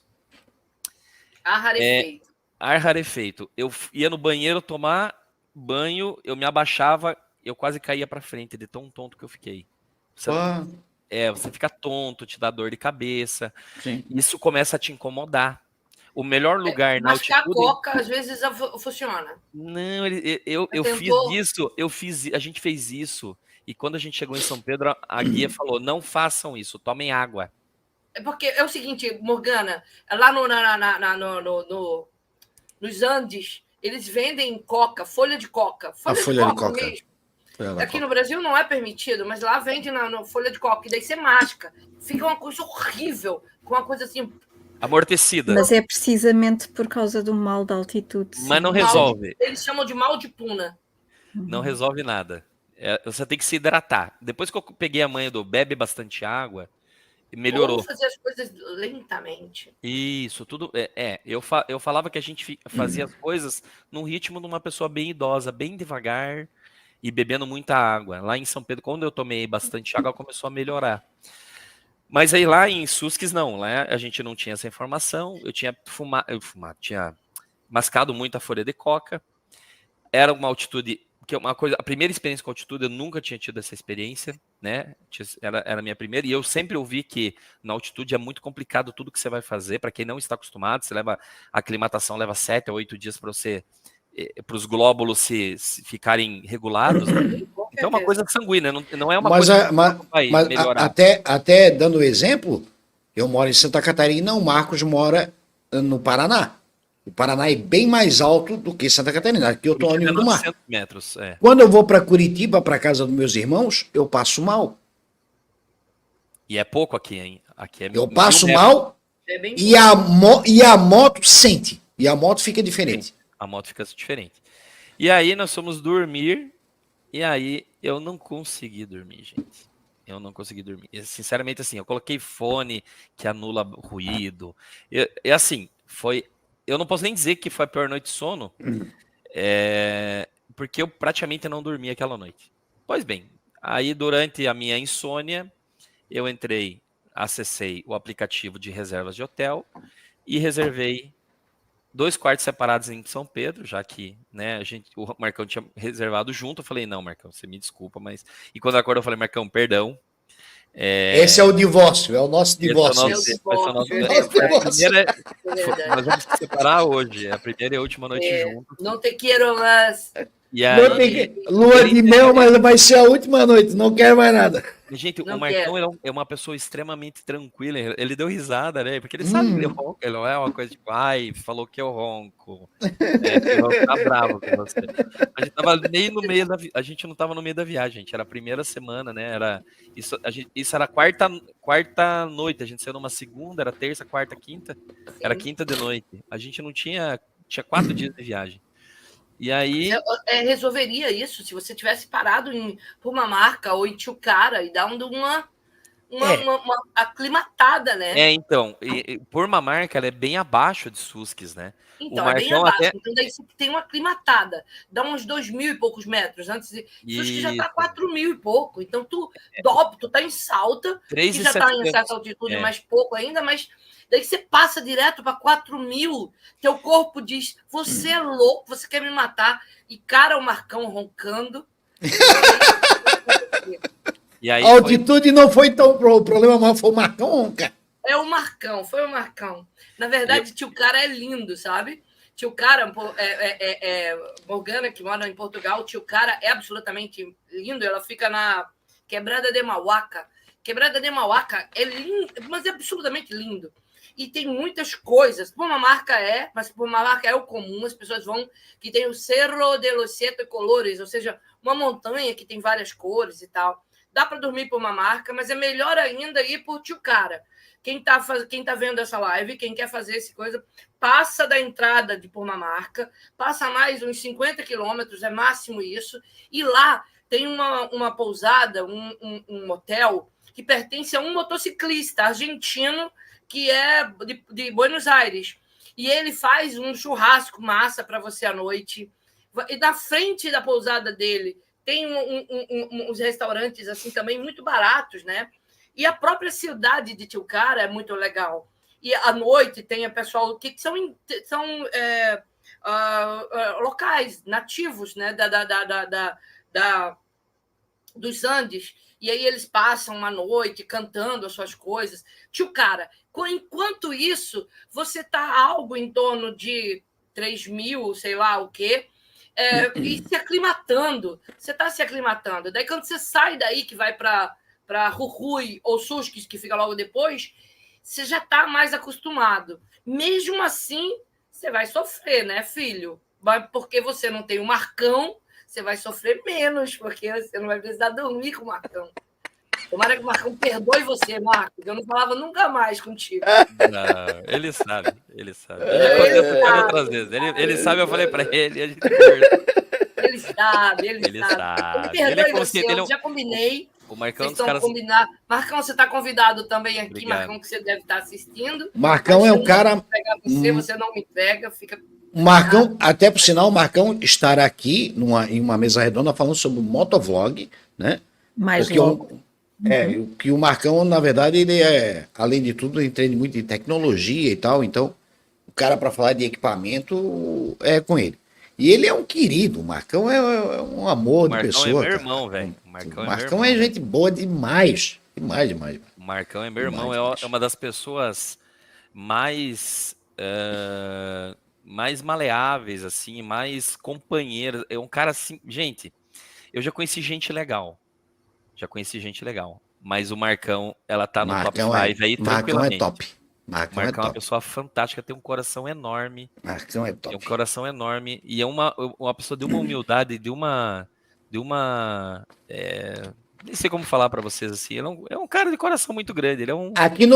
Ar rarefeito. Eu ia no banheiro tomar banho, eu me abaixava, eu quase caía para frente de tão tonto que eu fiquei. Você fica tonto, te dá dor de cabeça. Sim. Isso começa a te incomodar. O melhor lugar na altitude... Mas a coca às vezes funciona. Não, a gente fez isso. E quando a gente chegou em São Pedro, a guia falou, não façam isso, tomem água. É porque é o seguinte, Morgana, lá nos Andes, eles vendem coca, folha de coca. Folha de coca mesmo. Aqui no Brasil não é permitido, mas lá vende na folha de coca, e daí você masca. Fica uma coisa horrível, com uma coisa assim... Amortecida. Mas é precisamente por causa do mal da altitude. Mas não resolve. Eles chamam de mal de puna. Não resolve nada. Você tem que se hidratar. Depois que eu peguei a manha do bebe bastante água, melhorou. Vamos fazer as coisas lentamente. Isso, tudo. Eu falava que a gente fazia as coisas num ritmo de uma pessoa bem idosa, bem devagar e bebendo muita água. Lá em São Pedro, quando eu tomei bastante água, começou a melhorar. Mas aí lá em Susques, não. Lá a gente não tinha essa informação. Eu tinha tinha mascado muita folha de coca. Era uma altitude. A primeira experiência com altitude, eu nunca tinha tido essa experiência, né? Era a minha primeira, e eu sempre ouvi que na altitude é muito complicado tudo que você vai fazer. Para quem não está acostumado, a aclimatação leva 7 a 8 dias para os glóbulos se ficarem regulados. Então é uma coisa sanguínea, não é uma coisa que vai melhorar. Até dando exemplo, eu moro em Santa Catarina, o Marcos mora no Paraná. O Paraná é bem mais alto do que Santa Catarina. Aqui eu estou ao nível do mar. Metros, é. Quando eu vou para Curitiba, para casa dos meus irmãos, eu passo E é pouco aqui, hein? Eu passo mal e a moto sente. E a moto fica diferente. Sim, a moto fica diferente. E aí nós fomos dormir, e aí eu não consegui dormir, gente. Eu não consegui dormir. Sinceramente, assim, eu coloquei fone que anula ruído. E assim, foi... Eu não posso nem dizer que foi a pior noite de sono, porque eu praticamente não dormi aquela noite. Pois bem, aí durante a minha insônia, eu acessei o aplicativo de reservas de hotel e reservei 2 quartos separados em São Pedro, já que, né, o Marcão tinha reservado junto. Eu falei, não, Marcão, você me desculpa, mas... E quando acordou, eu falei, Marcão, perdão. Esse é o divórcio, é o nosso divórcio. Nós vamos se separar hoje, é a primeira e a última noite juntos. Não te quero mais. E aí, lua de mel, mas vai ser a última noite, não quero mais nada. Gente, o Marcão é uma pessoa extremamente tranquila, ele deu risada, né? Porque ele sabe que ele ronca, ele não é uma coisa tipo, ai, falou que eu ronco. Eu vou ficar bravo com você. A gente tava nem no meio a gente não tava no meio da viagem, gente, era a primeira semana, né? Isso era quarta noite, a gente saiu numa segunda, era terça, quarta, quinta, era quinta de noite. A gente não tinha 4 dias de viagem. E aí... resolveria isso se você tivesse parado por uma marca ou em Tilcara e dando uma aclimatada, né? Então, por uma marca, ela é bem abaixo de Susques, né? Então, é bem abaixo. Então, daí você tem uma aclimatada. Dá uns 2.000 e poucos metros. Antes de Susques já tá 4.000 e pouco. Então, tu tá em Salta, que já tá em certa altitude, mais pouco ainda, mas... Daí você passa direto para 4.000, teu corpo diz, você é louco, você quer me matar. E cara, o Marcão roncando. E aí a altitude não foi tão o problema, mas foi o Marcão ronca. Foi o Marcão. Na verdade, Tilcara é lindo, sabe? Tilcara, Morgana, que mora em Portugal, Tilcara é absolutamente lindo. Ela fica na Quebrada de Mauaca. Quebrada de Mauaca é lindo, mas é absolutamente lindo. E tem muitas coisas. Mas Pumamarca é o comum, as pessoas vão, que tem o Cerro de los Siete Colores, ou seja, uma montanha que tem várias cores e tal. Dá para dormir por Pumamarca, mas é melhor ainda ir por Tilcara. Quem tá vendo essa live, quem quer fazer essa coisa, passa da entrada de Pumamarca, passa mais uns 50 quilômetros, é máximo isso, e lá tem uma pousada, um hotel, que pertence a um motociclista argentino, que é de Buenos Aires. E ele faz um churrasco massa para você à noite. E na frente da pousada dele tem uns restaurantes assim também muito baratos, né? E a própria cidade de Tilcara é muito legal. E à noite tem o pessoal que são locais, nativos, né? Dos Andes. E aí eles passam uma noite cantando as suas coisas. Tilcara, enquanto isso, você está algo em torno de 3.000, sei lá o quê, e se aclimatando. Você está se aclimatando. Daí, quando você sai daí, que vai para Jujuy ou Susques, que fica logo depois, você já está mais acostumado. Mesmo assim, você vai sofrer, né, filho? Porque você não tem o Marcão, você vai sofrer menos, porque você não vai precisar dormir com o Marcão. Tomara que o Marcão perdoe você, Marcos. Eu não falava nunca mais contigo. Não, ele sabe, ele sabe. Eu já contei essa história outras vezes. Ele sabe, eu falei pra ele, a gente conversou. Ele sabe. Ele sabe. Ele perdoe Ele é você, eu já combinei. O Marcão é um Vocês dos estão caras. combinados. Marcão, você está convidado também aqui, Obrigado. Marcão, que você deve estar assistindo. Marcão é um cara. Você não me pega, fica. O Marcão, até por sinal, o Marcão estará aqui em uma mesa redonda falando sobre o motovlog, né? Mais Porque logo. que o Marcão, na verdade, ele além de tudo, entende muito em tecnologia e tal, então o cara para falar de equipamento é com ele. E ele é um querido, o Marcão é um amor de pessoa. O Marcão é meu cara. irmão, velho. O Marcão é gente boa demais. Demais. O Marcão é meu irmão, é uma das pessoas mais maleáveis, assim, mais companheiras. É um cara assim, gente, eu já conheci gente legal. Mas o Marcão, ela tá no top 5 aí tranquilamente. Marcão é top. Marcão é uma pessoa fantástica, tem um coração enorme. Marcão é top. É um coração enorme e é uma pessoa de uma humildade, de uma nem sei como falar para vocês assim. Ele é um cara de coração muito grande. Ele é um aqui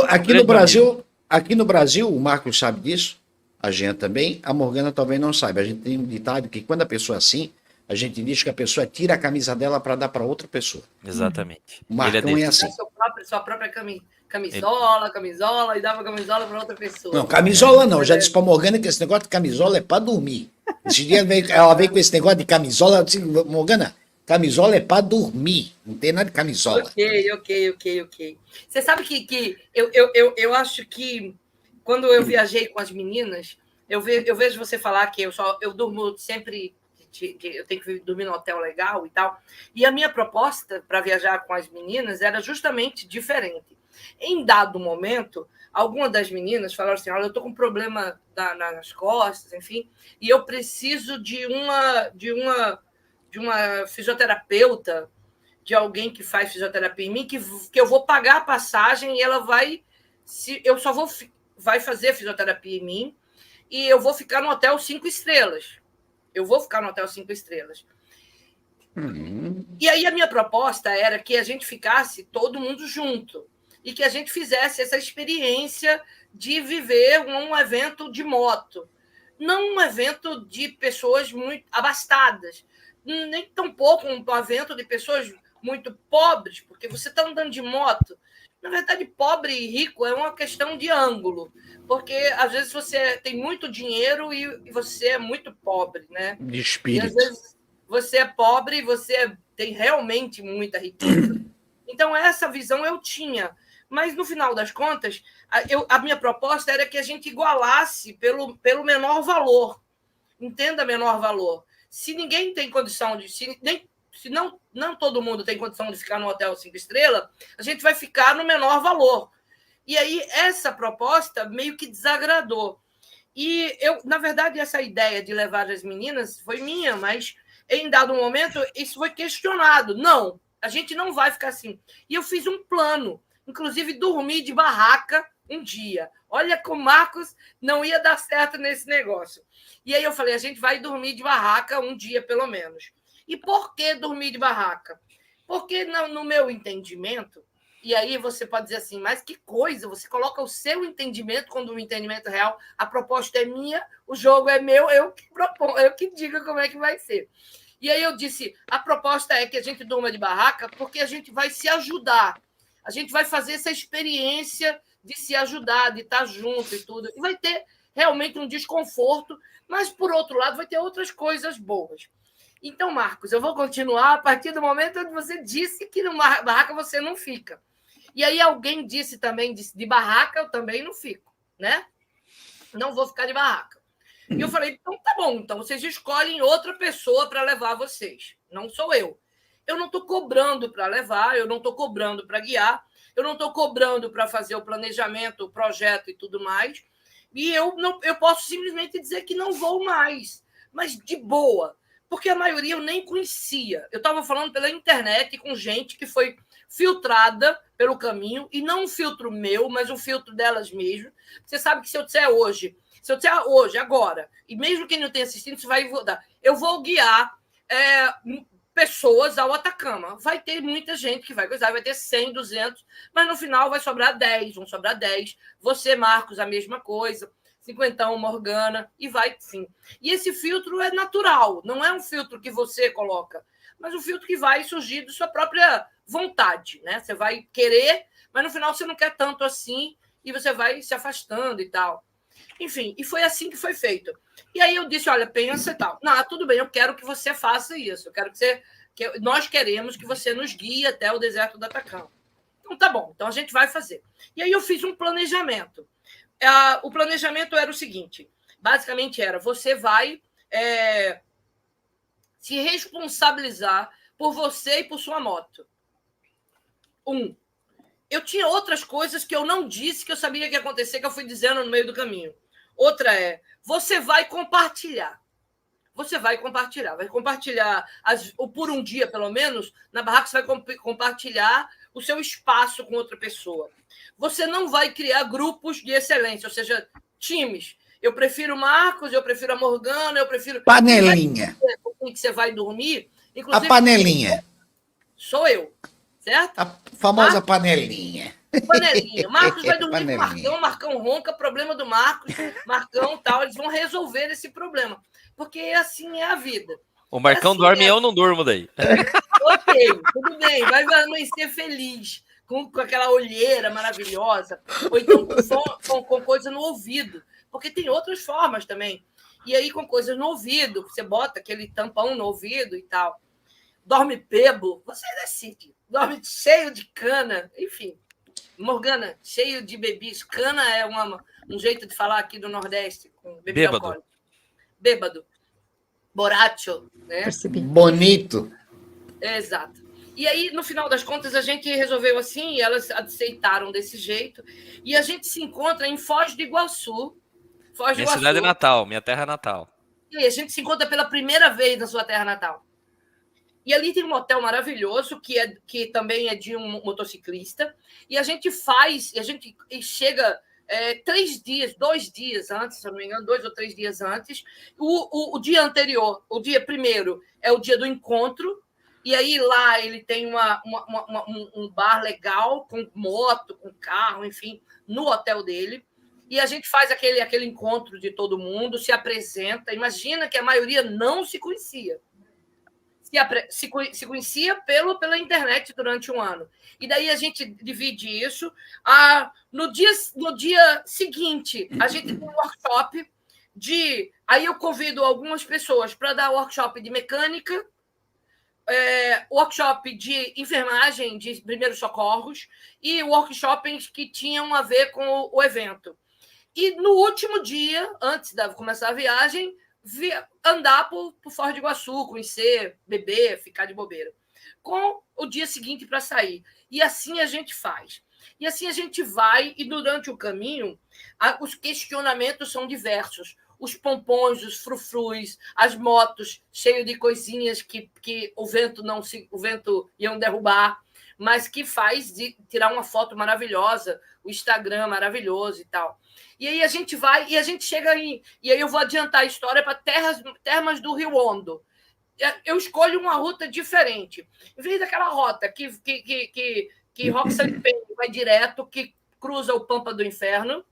no Brasil, o Marcos sabe disso. A gente também. A Morgana talvez não saiba. A gente tem um ditado que quando a pessoa é assim, a gente diz que a pessoa tira a camisa dela para dar para outra pessoa. Exatamente. O Marcão é assim. Sua própria camisola e dava camisola para outra pessoa. Não, camisola não. Eu já disse pra Morgana que esse negócio de camisola é pra dormir. Esse dia ela veio com esse negócio de camisola. Eu disse, Morgana, camisola é pra dormir. Não tem nada de camisola. Ok. Você sabe que eu acho que quando eu viajei com as meninas, eu vejo você falar que eu durmo sempre, eu tenho que dormir no hotel legal e tal. E a minha proposta para viajar com as meninas era justamente diferente. Em dado momento, algumas das meninas falaram assim: olha, eu estou com um problema nas costas, enfim, e eu preciso de uma fisioterapeuta, de alguém que faz fisioterapia em mim, que eu vou pagar a passagem e ela vai fazer fisioterapia em mim e eu vou ficar no hotel 5 estrelas. E aí a minha proposta era que a gente ficasse todo mundo junto e que a gente fizesse essa experiência de viver um evento de moto. Não um evento de pessoas muito abastadas, nem tampouco um evento de pessoas muito pobres, porque você está andando de moto. Na verdade, pobre e rico é uma questão de ângulo, porque às vezes você tem muito dinheiro e você é muito pobre, né? De espírito. E às vezes você é pobre e você tem realmente muita riqueza. Então, essa visão eu tinha. Mas, no final das contas, a minha proposta era que a gente igualasse pelo menor valor. Entenda menor valor. Se ninguém tem condição de... Se não todo mundo tem condição de ficar no hotel 5 estrelas, a gente vai ficar no menor valor. E aí, essa proposta meio que desagradou. E, na verdade, essa ideia de levar as meninas foi minha, mas, em dado momento, isso foi questionado. Não, a gente não vai ficar assim. E eu fiz um plano. Inclusive, dormi de barraca um dia. Olha como o Marcos não ia dar certo nesse negócio. E aí eu falei, a gente vai dormir de barraca um dia, pelo menos. E por que dormir de barraca? Porque, no meu entendimento, e aí você pode dizer assim, mas que coisa, você coloca o seu entendimento quando o entendimento real, a proposta é minha, o jogo é meu, eu que digo como é que vai ser. E aí eu disse, a proposta é que a gente durma de barraca porque a gente vai se ajudar. A gente vai fazer essa experiência de se ajudar, de estar junto e tudo. E vai ter realmente um desconforto, mas, por outro lado, vai ter outras coisas boas. Então, Marcos, eu vou continuar a partir do momento onde você disse que numa barraca você não fica. E aí alguém disse também, de barraca eu também não fico, né? Não vou ficar de barraca. E eu falei, então tá bom, então vocês escolhem outra pessoa para levar vocês. Não sou eu. Eu não estou cobrando para levar, eu não estou cobrando para guiar, eu não estou cobrando para fazer o planejamento, o projeto e tudo mais. E eu posso simplesmente dizer que não vou mais, mas de boa, porque a maioria eu nem conhecia. Eu estava falando pela internet com gente que foi filtrada pelo caminho, e não um filtro meu, mas um filtro delas mesmas. Você sabe que se eu disser hoje, agora, e mesmo quem não tenha assistido, você vai voltar. Eu vou guiar pessoas ao Atacama. Vai ter muita gente que vai gostar, vai ter 100, 200, mas no final vai sobrar 10, vão sobrar 10. Você, Marcos, a mesma coisa. 50, Morgana, e vai, sim. E esse filtro é natural, não é um filtro que você coloca, mas um filtro que vai surgir de sua própria vontade, né? Você vai querer, mas no final você não quer tanto assim, e você vai se afastando e tal. Enfim, e foi assim que foi feito. E aí eu disse, olha, pensa e tal. Não, tudo bem, eu quero que você faça isso. Eu quero nós queremos que você nos guie até o deserto do Atacama. Então, tá bom. Então, a gente vai fazer. E aí eu fiz um planejamento. O planejamento era o seguinte. Basicamente era, você vai se responsabilizar por você e por sua moto. Eu tinha outras coisas que eu não disse, que eu sabia que ia acontecer, que eu fui dizendo no meio do caminho. Outra você vai compartilhar. Você vai compartilhar. Vai compartilhar, por um dia, pelo menos, na barraca você vai compartilhar o seu espaço com outra pessoa. Você não vai criar grupos de excelência, ou seja, times. Eu prefiro o Marcos, eu prefiro a Morgana, eu prefiro... Panelinha. Com que você vai dormir. Inclusive, A panelinha. Sou eu, certo? A famosa panelinha. Panelinha. Marcos vai dormir com o Marcão, Marcão ronca, problema do Marcos, Marcão tal, eles vão resolver esse problema. Porque assim é a vida. O Marcão dorme e eu não durmo daí. Ok, tudo bem, vai amanhecer feliz, com aquela olheira maravilhosa, ou então com coisa no ouvido, porque tem outras formas também. E aí com coisas no ouvido, você bota aquele tampão no ouvido e tal. Dorme bebo, você decide. Dorme cheio de cana, enfim. Morgana, cheio de bebês. Cana é um jeito de falar aqui do Nordeste, com bebê alcoólico. Bêbado. Borracho, né? Percebi. Bonito. Exato. E aí, no final das contas, a gente resolveu assim, e elas aceitaram desse jeito. E a gente se encontra em Foz do Iguaçu. Minha cidade natal, minha terra natal. E aí, a gente se encontra pela primeira vez na sua terra natal. E ali tem um hotel maravilhoso, que também é de um motociclista. E a gente chega 2 dias antes, se eu não me engano, 2 ou 3 dias antes. O dia anterior, o dia primeiro, é o dia do encontro. E aí lá ele tem um bar legal, com moto, com carro, enfim, no hotel dele. E a gente faz aquele encontro de todo mundo, se apresenta. Imagina que a maioria não se conhecia. Se conhecia pela internet durante um ano. E daí a gente divide isso. No dia seguinte, a gente tem um workshop Aí eu convido algumas pessoas para dar workshop de mecânica, workshop de enfermagem, de primeiros socorros, e workshops que tinham a ver com o evento. E no último dia, antes de começar a viagem, andar por Foz do Iguaçu, conhecer, beber, ficar de bobeira, com o dia seguinte para sair. E assim a gente faz. E assim a gente vai, e durante o caminho, os questionamentos são diversos. Os pompons, os frufrus, as motos cheias de coisinhas que o vento iam derrubar, mas que faz de tirar uma foto maravilhosa, o Instagram maravilhoso e tal. E aí a gente vai, e a gente chega e aí eu vou adiantar a história para Termas do Rio Hondo. Eu escolho uma ruta diferente. Em vez daquela rota que Roxane Penha vai direto, que cruza o Pampa do Inferno,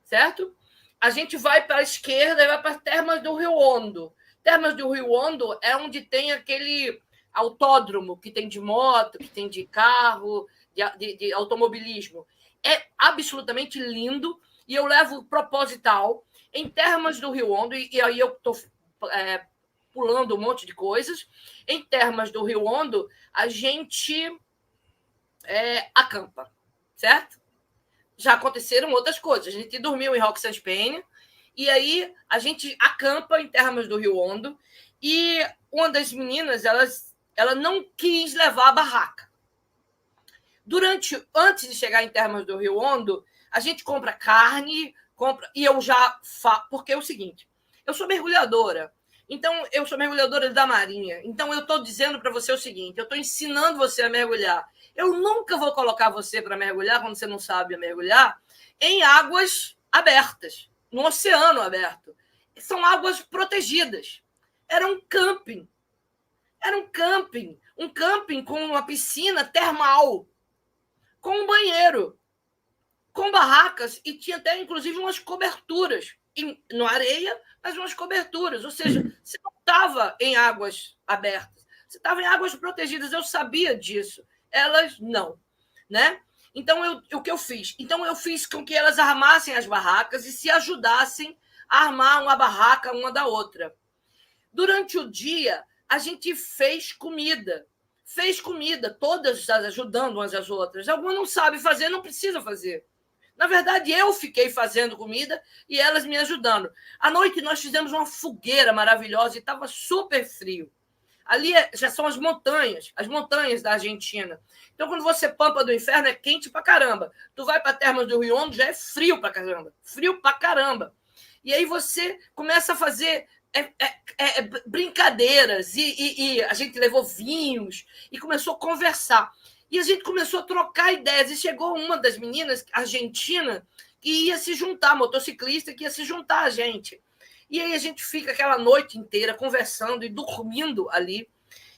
certo? A gente vai para a esquerda e vai para Termas do Rio Hondo. Termas do Rio Hondo é onde tem aquele autódromo que tem de moto, que tem de carro, de automobilismo. É absolutamente lindo. E eu levo proposital em Termas do Rio Hondo, e aí eu estou pulando um monte de coisas. Em Termas do Rio Hondo, a gente acampa, certo? Já aconteceram outras coisas. A gente dormiu em Roxane Penha, e aí a gente acampa em Termas do Rio Hondo, e uma das meninas, ela não quis levar a barraca. Antes de chegar em Termas do Rio Hondo, a gente compra carne, e eu já porque é o seguinte, eu sou mergulhadora, Então, eu sou mergulhadora da Marinha. Então, eu estou dizendo para você o seguinte, eu estou ensinando você a mergulhar. Eu nunca vou colocar você para mergulhar, quando você não sabe mergulhar, em águas abertas, no oceano aberto. São águas protegidas. Era um camping. Um camping com uma piscina termal, com um banheiro, com barracas, e tinha até, inclusive, umas coberturas. Na areia, mas umas coberturas. Ou seja, você não estava em águas abertas. Você estava em águas protegidas. Eu sabia disso. Elas não. Né? Então, o que eu fiz? Então, eu fiz com que elas armassem as barracas e se ajudassem a armar uma barraca uma da outra. Durante o dia, a gente fez comida, todas ajudando umas às outras. Algumas não sabem fazer, não precisa fazer. Na verdade, eu fiquei fazendo comida e elas me ajudando. À noite, nós fizemos uma fogueira maravilhosa e estava super frio. Ali já são as montanhas da Argentina. Então, quando você Pampa do Inferno, é quente pra caramba. Tu vai para Termas do Rio Hondo, já é frio pra caramba. E aí você começa a fazer brincadeiras, e a gente levou vinhos e começou a conversar. E a gente começou a trocar ideias, e chegou uma das meninas, argentina, que ia se juntar, motociclista, que ia se juntar a gente. E aí a gente fica aquela noite inteira conversando e dormindo ali.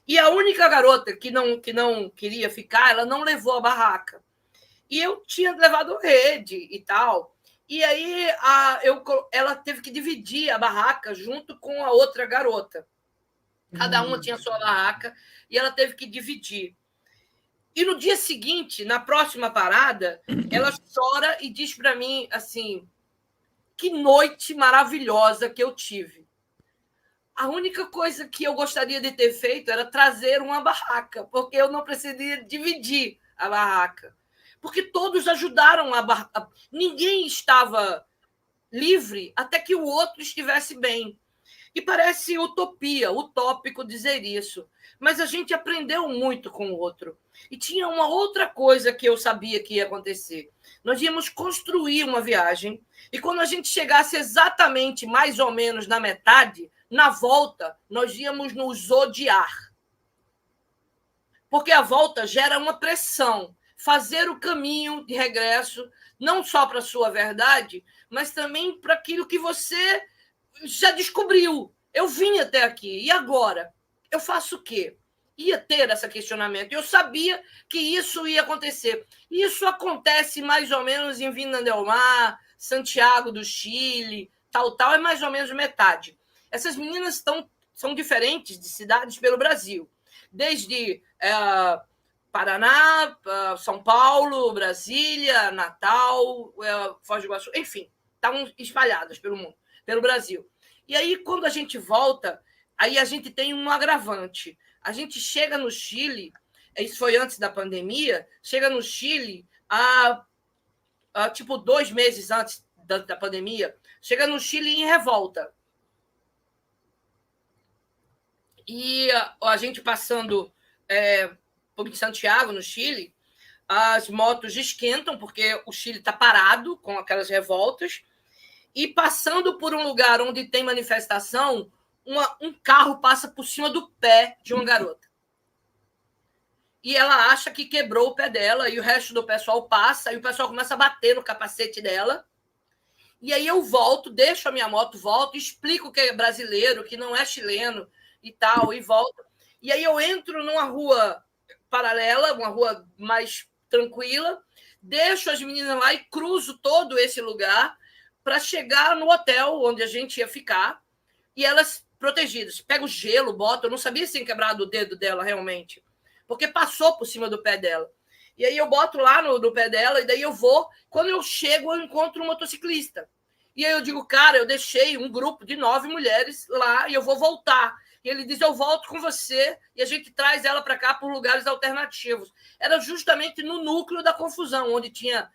E a única garota que não queria ficar, ela não levou a barraca. E eu tinha levado rede e tal. E aí ela teve que dividir a barraca junto com a outra garota. Cada uma tinha sua barraca e ela teve que dividir. E no dia seguinte, na próxima parada, ela chora e diz para mim assim: que noite maravilhosa que eu tive. A única coisa que eu gostaria de ter feito era trazer uma barraca, porque eu não precisaria dividir a barraca. Porque todos ajudaram a barraca. Ninguém estava livre até que o outro estivesse bem. E parece utopia, utópico dizer isso. Mas a gente aprendeu muito com o outro. E tinha uma outra coisa que eu sabia que ia acontecer. Nós íamos construir uma viagem, e quando a gente chegasse exatamente mais ou menos na metade, na volta, nós íamos nos odiar. Porque a volta gera uma pressão. Fazer o caminho de regresso, não só para a sua verdade, mas também para aquilo que você já descobriu. Eu vim até aqui, e agora? Eu faço o quê? Ia ter esse questionamento. Eu sabia que isso ia acontecer. Isso acontece mais ou menos em Vina del Mar, Santiago do Chile, tal, é mais ou menos metade. Essas meninas são diferentes de cidades pelo Brasil. Desde Paraná, São Paulo, Brasília, Natal, Foz do Iguaçu, enfim, estavam espalhadas pelo mundo, pelo Brasil. E aí, quando a gente volta, aí a gente tem um agravante. A gente chega no Chile, isso foi antes da pandemia, chega no Chile tipo 2 meses antes da pandemia, chega no Chile em revolta. E a gente passando por Santiago, no Chile, as motos esquentam, porque o Chile está parado com aquelas revoltas, e passando por um lugar onde tem manifestação, um carro passa por cima do pé de uma garota. E ela acha que quebrou o pé dela, e o resto do pessoal passa, e o pessoal começa a bater no capacete dela. E aí eu volto, deixo a minha moto, volto, explico que é brasileiro, que não é chileno e tal, e volto. E aí eu entro numa rua paralela, uma rua mais tranquila, deixo as meninas lá e cruzo todo esse lugar para chegar no hotel onde a gente ia ficar, e elas protegidas. Pego gelo, boto, eu não sabia se tinha quebrado o dedo dela realmente, porque passou por cima do pé dela. E aí eu boto lá no pé dela, e daí eu vou. Quando eu chego, eu encontro um motociclista. E aí eu digo, cara, eu deixei um grupo de 9 mulheres lá e eu vou voltar. E ele diz, eu volto com você, e a gente traz ela para cá por lugares alternativos. Era justamente no núcleo da confusão, onde tinha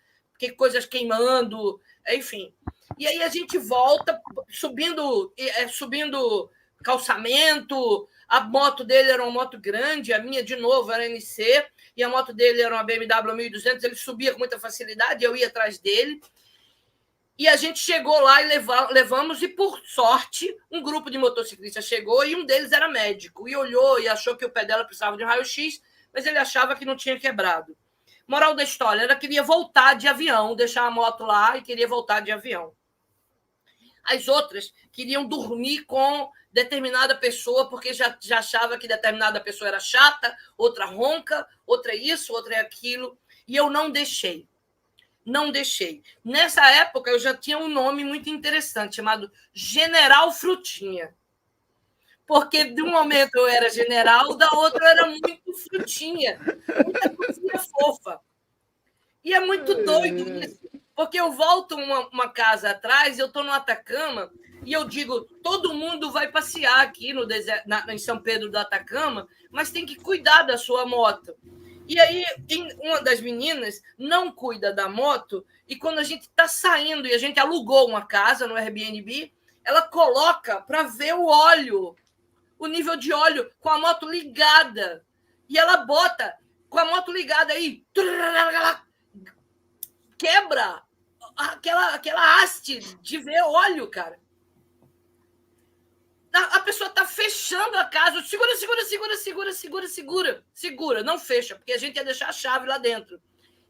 coisas queimando, enfim. E aí a gente volta subindo calçamento. A moto dele era uma moto grande, a minha, de novo, era NC, e a moto dele era uma BMW 1200, ele subia com muita facilidade, eu ia atrás dele. E a gente chegou lá e levamos, e por sorte, um grupo de motociclistas chegou e um deles era médico. E olhou e achou que o pé dela precisava de um raio-x, mas ele achava que não tinha quebrado. Moral da história, ela queria voltar de avião, deixar a moto lá e queria voltar de avião. As outras queriam dormir com determinada pessoa, porque já achava que determinada pessoa era chata, outra ronca, outra isso, outra é aquilo. E eu não deixei. Não deixei. Nessa época, eu já tinha um nome muito interessante, chamado General Frutinha. Porque de um momento eu era general, da outra eu era muito frutinha. Muita coisinha fofa. E é muito doido isso. Porque eu volto uma casa atrás, eu estou no Atacama, e eu digo, todo mundo vai passear aqui no deserto, em São Pedro do Atacama, mas tem que cuidar da sua moto. E aí, uma das meninas não cuida da moto, e quando a gente está saindo e a gente alugou uma casa no Airbnb, ela coloca para ver o óleo, o nível de óleo, com a moto ligada. E ela bota com a moto ligada aí, quebra aquela haste de ver óleo, cara. A pessoa está fechando a casa. Segura. Não fecha, porque a gente ia deixar a chave lá dentro.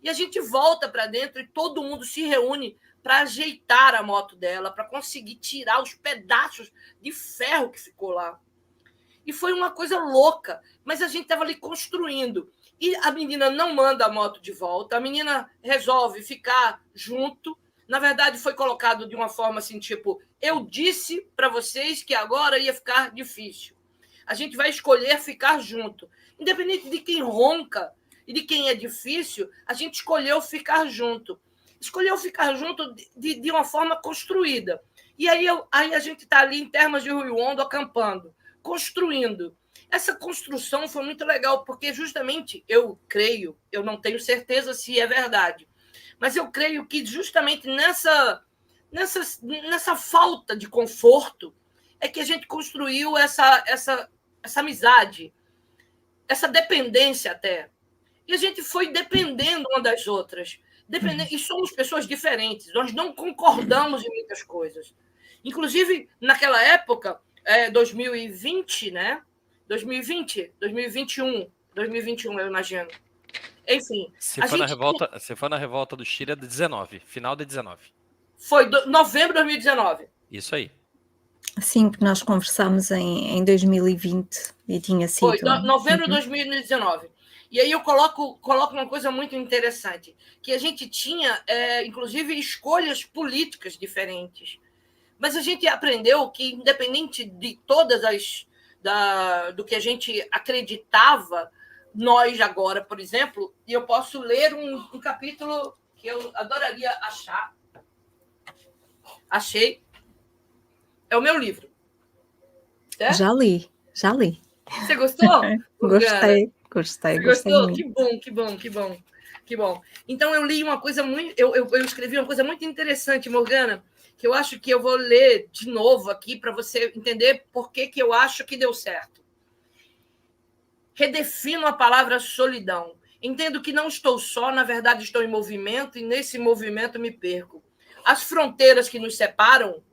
E a gente volta para dentro e todo mundo se reúne para ajeitar a moto dela, para conseguir tirar os pedaços de ferro que ficou lá. E foi uma coisa louca, mas a gente estava ali construindo. E a menina não manda a moto de volta, a menina resolve ficar junto. Na verdade, foi colocado de uma forma assim, tipo, eu disse para vocês que agora ia ficar difícil. A gente vai escolher ficar junto. Independente de quem ronca e de quem é difícil, a gente escolheu ficar junto. Escolheu ficar junto de uma forma construída. E aí a gente está ali em Termas de Ruiuondo, acampando, construindo. Essa construção foi muito legal, porque justamente eu creio, eu não tenho certeza se é verdade, mas eu creio que justamente nessa falta de conforto é que a gente construiu essa amizade, essa dependência até. E a gente foi dependendo uma das outras. E somos pessoas diferentes, nós não concordamos em muitas coisas. Inclusive, naquela época, 2020, né? 2021, eu imagino. Enfim. Se for na revolta do Chile, é de 19, final de 19. Foi novembro de 2019. Isso aí. Sim, porque nós conversámos em 2020 e tinha sido... Foi novembro de 2019. E aí eu coloco uma coisa muito interessante, que a gente tinha, inclusive, escolhas políticas diferentes. Mas a gente aprendeu que, independente de todas do que a gente acreditava, nós agora, por exemplo, e eu posso ler um capítulo que eu adoraria achar. Achei. É o meu livro. É? Já li. Você gostou? Gostei Gostou? muito. Que bom. Então, eu li uma coisa muito... Eu escrevi uma coisa muito interessante, Morgana, que eu acho que eu vou ler de novo aqui para você entender por que eu acho que deu certo. Redefino a palavra solidão. Entendo que não estou só, na verdade estou em movimento, e nesse movimento me perco. As fronteiras que nos separam,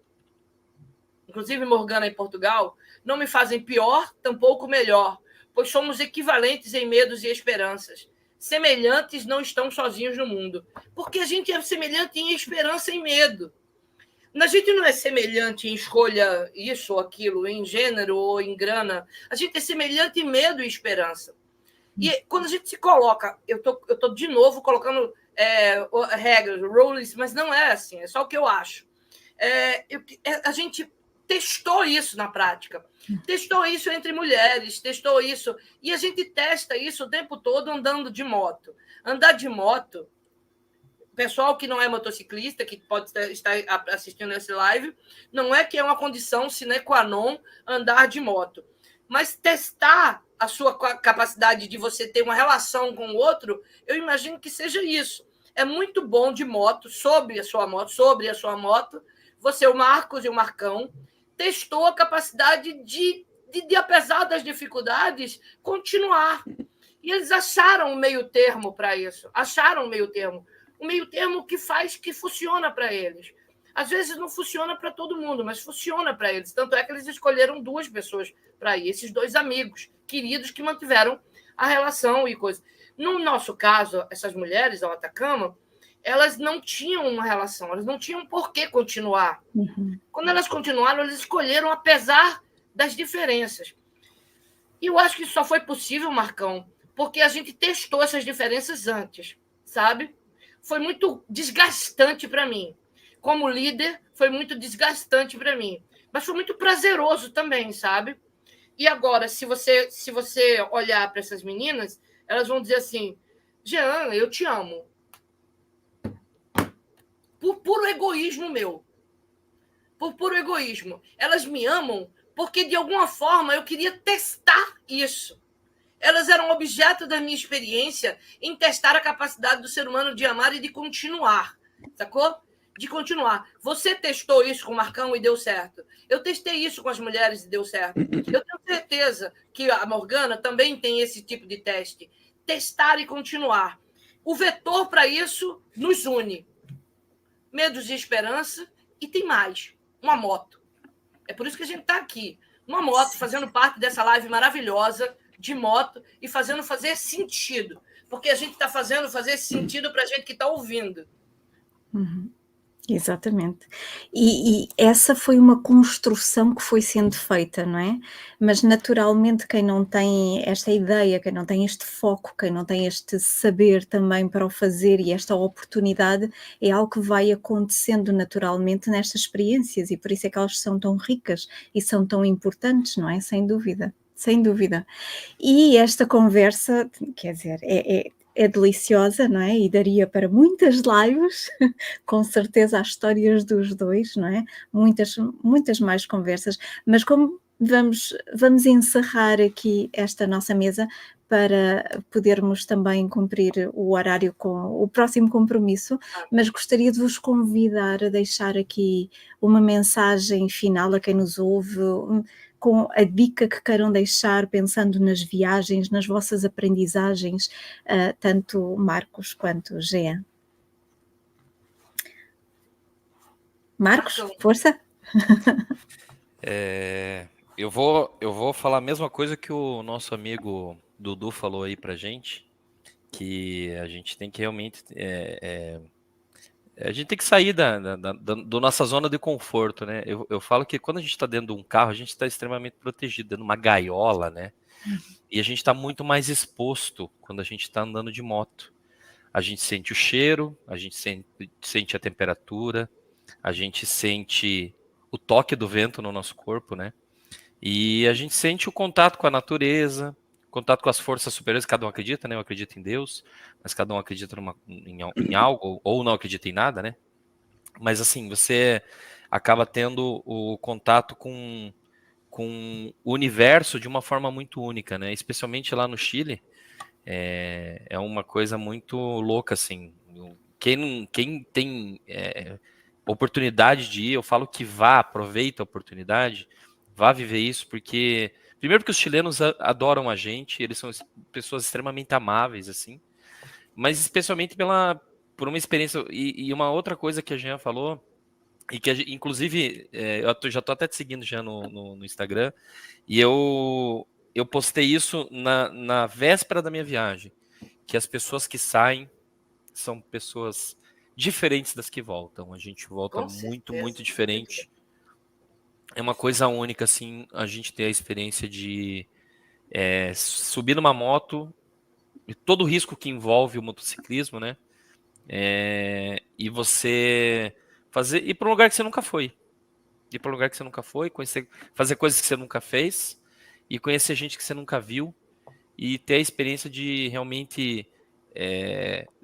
inclusive Morgana em Portugal, não me fazem pior, tampouco melhor, pois somos equivalentes em medos e esperanças. Semelhantes não estão sozinhos no mundo. Porque a gente é semelhante em esperança e medo. A gente não é semelhante em escolha isso ou aquilo, em gênero ou em grana. A gente é semelhante em medo e esperança. E quando a gente se coloca... Eu tô de novo colocando regras, rules, mas não é assim, é só o que eu acho. A gente testou isso na prática. Testou isso entre mulheres, testou isso. E a gente testa isso o tempo todo andando de moto. Andar de moto... Pessoal que não é motociclista, que pode estar assistindo esse live, não é que é uma condição sine qua non andar de moto. Mas testar a sua capacidade de você ter uma relação com o outro, eu imagino que seja isso. É muito bom de moto, sobre a sua moto, você, o Marcos e o Marcão, testou a capacidade de apesar das dificuldades, continuar. E eles acharam um meio termo para isso. Um meio termo que funciona para eles. Às vezes não funciona para todo mundo, mas funciona para eles. Tanto é que eles escolheram 2 pessoas para ir, esses 2 amigos queridos que mantiveram a relação e coisa. No nosso caso, essas mulheres ao Atacama, elas não tinham uma relação, elas não tinham por que continuar. Quando elas continuaram, elas escolheram apesar das diferenças. E eu acho que isso só foi possível, Marcão, porque a gente testou essas diferenças antes, sabe? Foi muito desgastante para mim. Como líder, foi muito desgastante para mim. Mas foi muito prazeroso também, sabe? E agora, se você olhar para essas meninas, elas vão dizer assim, Jean, eu te amo. Por puro egoísmo meu. Por puro egoísmo. Elas me amam porque, de alguma forma, eu queria testar isso. Elas eram objeto da minha experiência em testar a capacidade do ser humano de amar e de continuar. Sacou? De continuar. Você testou isso com o Marcão e deu certo. Eu testei isso com as mulheres e deu certo. Eu tenho certeza que a Morgana também tem esse tipo de teste. Testar e continuar. O vetor para isso nos une. Medos e esperança, e tem mais. Uma moto. É por isso que a gente está aqui. Uma moto, fazendo parte dessa live maravilhosa de moto e fazendo fazer sentido. Porque a gente está fazendo fazer sentido para a gente que está ouvindo. Exatamente. E essa foi uma construção que foi sendo feita, não é? Mas naturalmente quem não tem esta ideia, quem não tem este foco, quem não tem este saber também para o fazer e esta oportunidade, é algo que vai acontecendo naturalmente nestas experiências, e por isso é que elas são tão ricas e são tão importantes, não é? Sem dúvida, sem dúvida. E esta conversa, quer dizer, é deliciosa, não é? E daria para muitas lives, com certeza, as histórias dos dois, não é? Muitas mais conversas, mas como vamos encerrar aqui esta nossa mesa para podermos também cumprir o horário com o próximo compromisso, mas gostaria de vos convidar a deixar aqui uma mensagem final a quem nos ouve, com a dica que queiram deixar, pensando nas viagens, nas vossas aprendizagens, tanto Marcos quanto Jean. Marcos, força! Eu vou falar a mesma coisa que o nosso amigo Dudu falou aí pra gente, que a gente tem que realmente... a gente tem que sair da nossa zona de conforto, né? Eu falo que quando a gente está dentro de um carro, a gente está extremamente protegido, dentro de uma gaiola, né? E a gente está muito mais exposto quando a gente está andando de moto. A gente sente o cheiro, a gente sente a temperatura, a gente sente o toque do vento no nosso corpo, né? E a gente sente o contato com a natureza, contato com as forças superiores. Cada um acredita, né? Eu acredito em Deus, mas cada um acredita em algo, ou não acredita em nada, né? Mas assim, você acaba tendo o contato com o universo de uma forma muito única, né? Especialmente lá no Chile, é uma coisa muito louca, assim. Quem tem oportunidade de ir, eu falo que vá, aproveita a oportunidade, vá viver isso, porque... Primeiro porque os chilenos adoram a gente, eles são pessoas extremamente amáveis, assim, mas especialmente por uma experiência... E uma outra coisa que a Jean falou, e que inclusive, eu já tô até te seguindo já no Instagram, e eu postei isso na véspera da minha viagem, que as pessoas que saem são pessoas diferentes das que voltam. A gente volta muito diferente. É uma coisa única, assim, a gente ter a experiência de subir numa moto, e todo o risco que envolve o motociclismo, né? E você ir para um lugar que você nunca foi. Ir para um lugar que você nunca foi, fazer coisas que você nunca fez, e conhecer gente que você nunca viu, e ter a experiência de realmente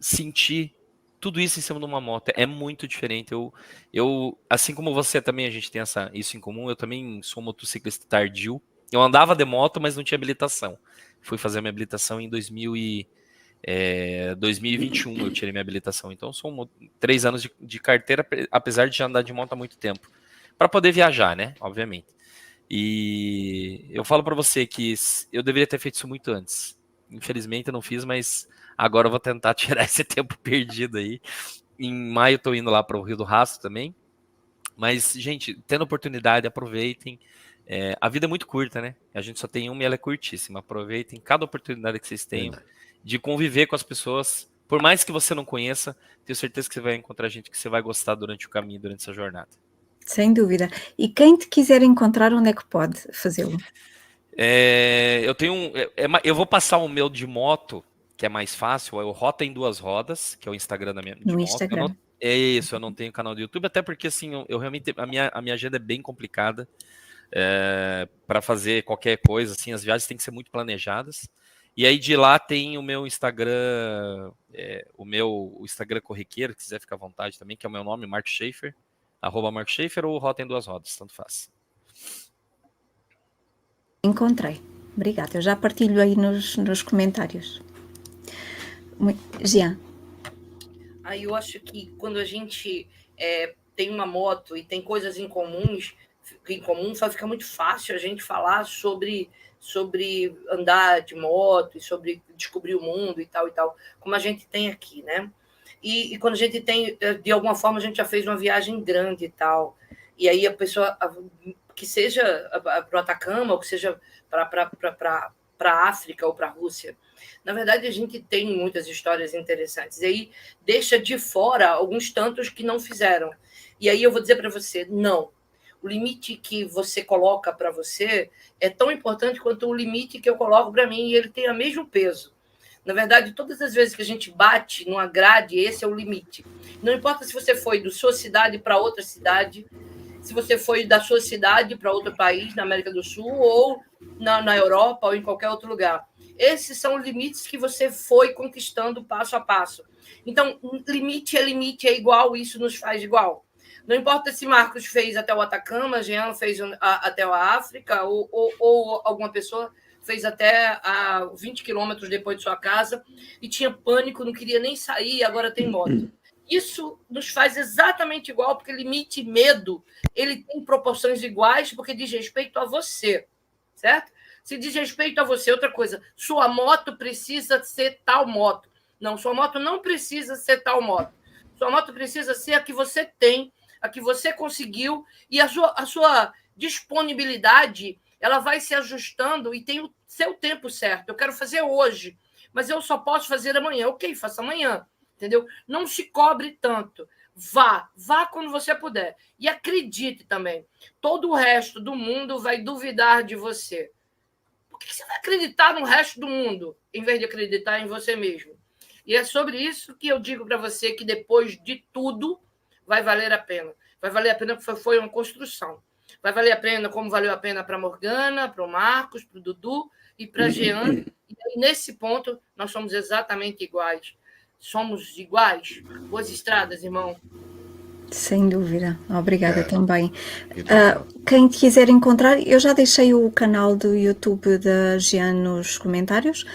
sentir tudo isso em cima de uma moto. É muito diferente. Eu, assim como você também, a gente tem isso em comum, eu também sou motociclista tardio. Eu andava de moto, mas não tinha habilitação. Fui fazer a minha habilitação em 2021, eu tirei minha habilitação. Então, são 3 anos de carteira, apesar de já andar de moto há muito tempo. Para poder viajar, né? Obviamente. E eu falo para você que eu deveria ter feito isso muito antes. Infelizmente eu não fiz, mas agora eu vou tentar tirar esse tempo perdido aí. Em maio eu tô indo lá para o Rio do Rastro também. Mas, gente, tendo oportunidade, aproveitem. A vida é muito curta, né? A gente só tem uma e ela é curtíssima. Aproveitem cada oportunidade que vocês tenham de conviver com as pessoas. Por mais que você não conheça, tenho certeza que você vai encontrar gente que você vai gostar durante o caminho, durante essa jornada. Sem dúvida. E quem te quiser encontrar, onde é que pode fazê-lo? Eu vou passar o meu de moto, que é mais fácil, é o Rota em Duas Rodas, que é o Instagram da minha de No moto. Instagram. Eu não tenho canal do YouTube, até porque assim, eu realmente a minha agenda é bem complicada para fazer qualquer coisa, assim, as viagens têm que ser muito planejadas. E aí de lá tem o meu Instagram, o Instagram corriqueiro, se quiser ficar à vontade também, que é o meu nome, Marco Schaefer, @Marco Schaefer ou Rota em Duas Rodas, tanto faz. Encontrei. Obrigada. Eu já partilho aí nos comentários. Jean. Aí eu acho que quando a gente tem uma moto e tem coisas em comum, só fica muito fácil a gente falar sobre andar de moto e sobre descobrir o mundo e tal, como a gente tem aqui, né? E quando a gente tem, de alguma forma, a gente já fez uma viagem grande e tal, e aí a pessoa, que seja para o Atacama, ou que seja para a África ou para a Rússia, na verdade, a gente tem muitas histórias interessantes. E aí deixa de fora alguns tantos que não fizeram. E aí eu vou dizer para você, não. O limite que você coloca para você é tão importante quanto o limite que eu coloco para mim, e ele tem o mesmo peso. Na verdade, todas as vezes que a gente bate numa grade, esse é o limite. Não importa se você foi da sua cidade para outra cidade, se você foi da sua cidade para outro país, na América do Sul, ou na Europa, ou em qualquer outro lugar. Esses são os limites que você foi conquistando passo a passo. Então, limite é igual, isso nos faz igual. Não importa se Marcos fez até o Atacama, Jean fez até a África, ou alguma pessoa fez até 20 quilômetros depois de sua casa e tinha pânico, não queria nem sair, agora tem moto. Isso nos faz exatamente igual, porque limite e medo, ele tem proporções iguais, porque diz respeito a você, certo? Se diz respeito a você, outra coisa, sua moto precisa ser tal moto. Não, sua moto não precisa ser tal moto. Sua moto precisa ser a que você tem, a que você conseguiu, e a sua disponibilidade, ela vai se ajustando e tem o seu tempo certo. Eu quero fazer hoje, mas eu só posso fazer amanhã. Ok, faça amanhã. Entendeu? Não se cobre tanto. Vá quando você puder. E acredite também, todo o resto do mundo vai duvidar de você. Por que você vai acreditar no resto do mundo, em vez de acreditar em você mesmo? E é sobre isso que eu digo para você que depois de tudo vai valer a pena. Vai valer a pena porque foi uma construção. Vai valer a pena como valeu a pena para a Morgana, para o Marcos, para o Dudu e para a Jean. E nesse ponto, nós somos exatamente iguais. Somos iguais. Boas estradas, irmão. Sem dúvida. Obrigada também. Quem te quiser encontrar, eu já deixei o canal do YouTube da Jean nos comentários,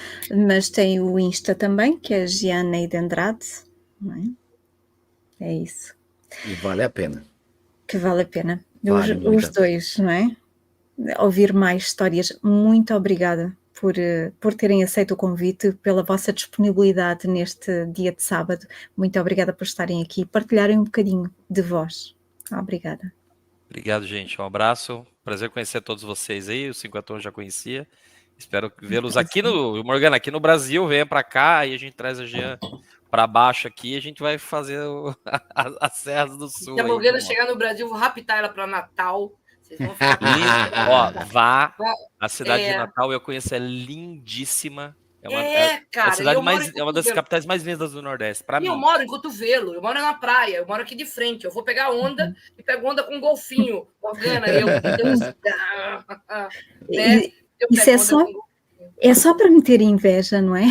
mas tem o Insta também, que é Jeanneide Andrade. Não é? É isso. E vale a pena. Que vale a pena. Vale Os dois, não é? Ouvir mais histórias. Muito obrigada por terem aceito o convite, pela vossa disponibilidade neste dia de sábado. Muito obrigada por estarem aqui e partilharem um bocadinho de vós. Obrigada. Obrigado, gente. Um abraço. Prazer conhecer todos vocês aí. O 50 eu já conhecia. Espero vê-los aqui Morgana, aqui no Brasil. Venha para cá e a gente traz a Jean para baixo aqui. A gente vai fazer as Serras do Sul. Se a Morgana chegar no Brasil, vou raptar ela para Natal. Vocês vão ficar... Vá. A cidade de Natal eu conheço, é lindíssima. Cara, é uma das capitais mais lindas do Nordeste, para mim. Eu moro em Cotovelo, eu moro na praia, eu moro aqui de frente. Eu vou pegar onda e pego onda com um golfinho. Morgana, Isso é só para me ter inveja, não é?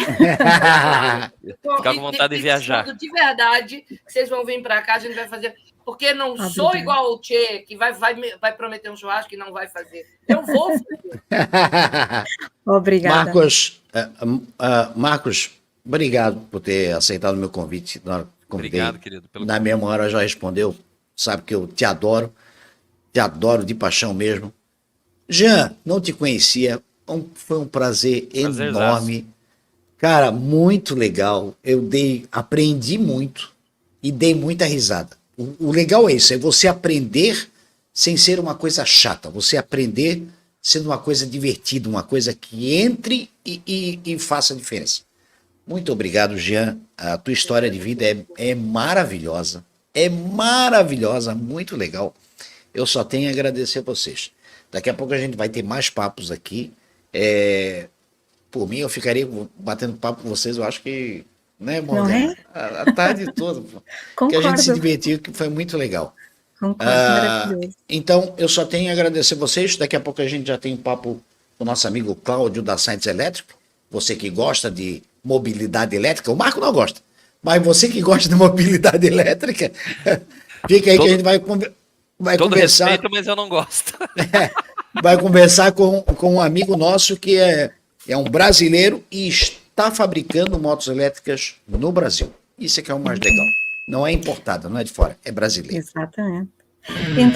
Ficar com vontade de viajar. De verdade, vocês vão vir para cá, a gente vai fazer. Porque não sou igual o Tchê, que vai prometer um churrasco e não vai fazer. Eu vou fazer. Obrigada. Marcos, obrigado por ter aceitado o meu convite. Obrigado, querido. Na mesma hora já respondeu. Sabe que eu te adoro de paixão mesmo. Jean, não te conhecia. Foi um prazer enorme. Cara, muito legal. Aprendi muito e dei muita risada. O legal é isso, é você aprender sem ser uma coisa chata, você aprender sendo uma coisa divertida, uma coisa que entre e faça diferença. Muito obrigado, Jean. A tua história de vida é maravilhosa. É maravilhosa, muito legal. Eu só tenho a agradecer a vocês. Daqui a pouco a gente vai ter mais papos aqui. Por mim, eu ficaria batendo papo com vocês, eu acho que, né, Não Morgana? é? A tarde toda. Que a gente se Concordo, divertiu, que foi muito legal. concordo, maravilhoso. Então, eu só tenho a agradecer a vocês. Daqui a pouco a gente já tem um papo com o nosso amigo Cláudio da Sainz Elétrico. Você que gosta de mobilidade elétrica, o Marco não gosta, mas você que gosta de mobilidade elétrica, fica aí que a gente vai Todo conversar. respeito, mas eu não gosto. Vai conversar com um amigo nosso que é um brasileiro e está fabricando motos elétricas no Brasil. Isso é que é o mais legal. Não é importada, não é de fora, é brasileiro. Exatamente. Então,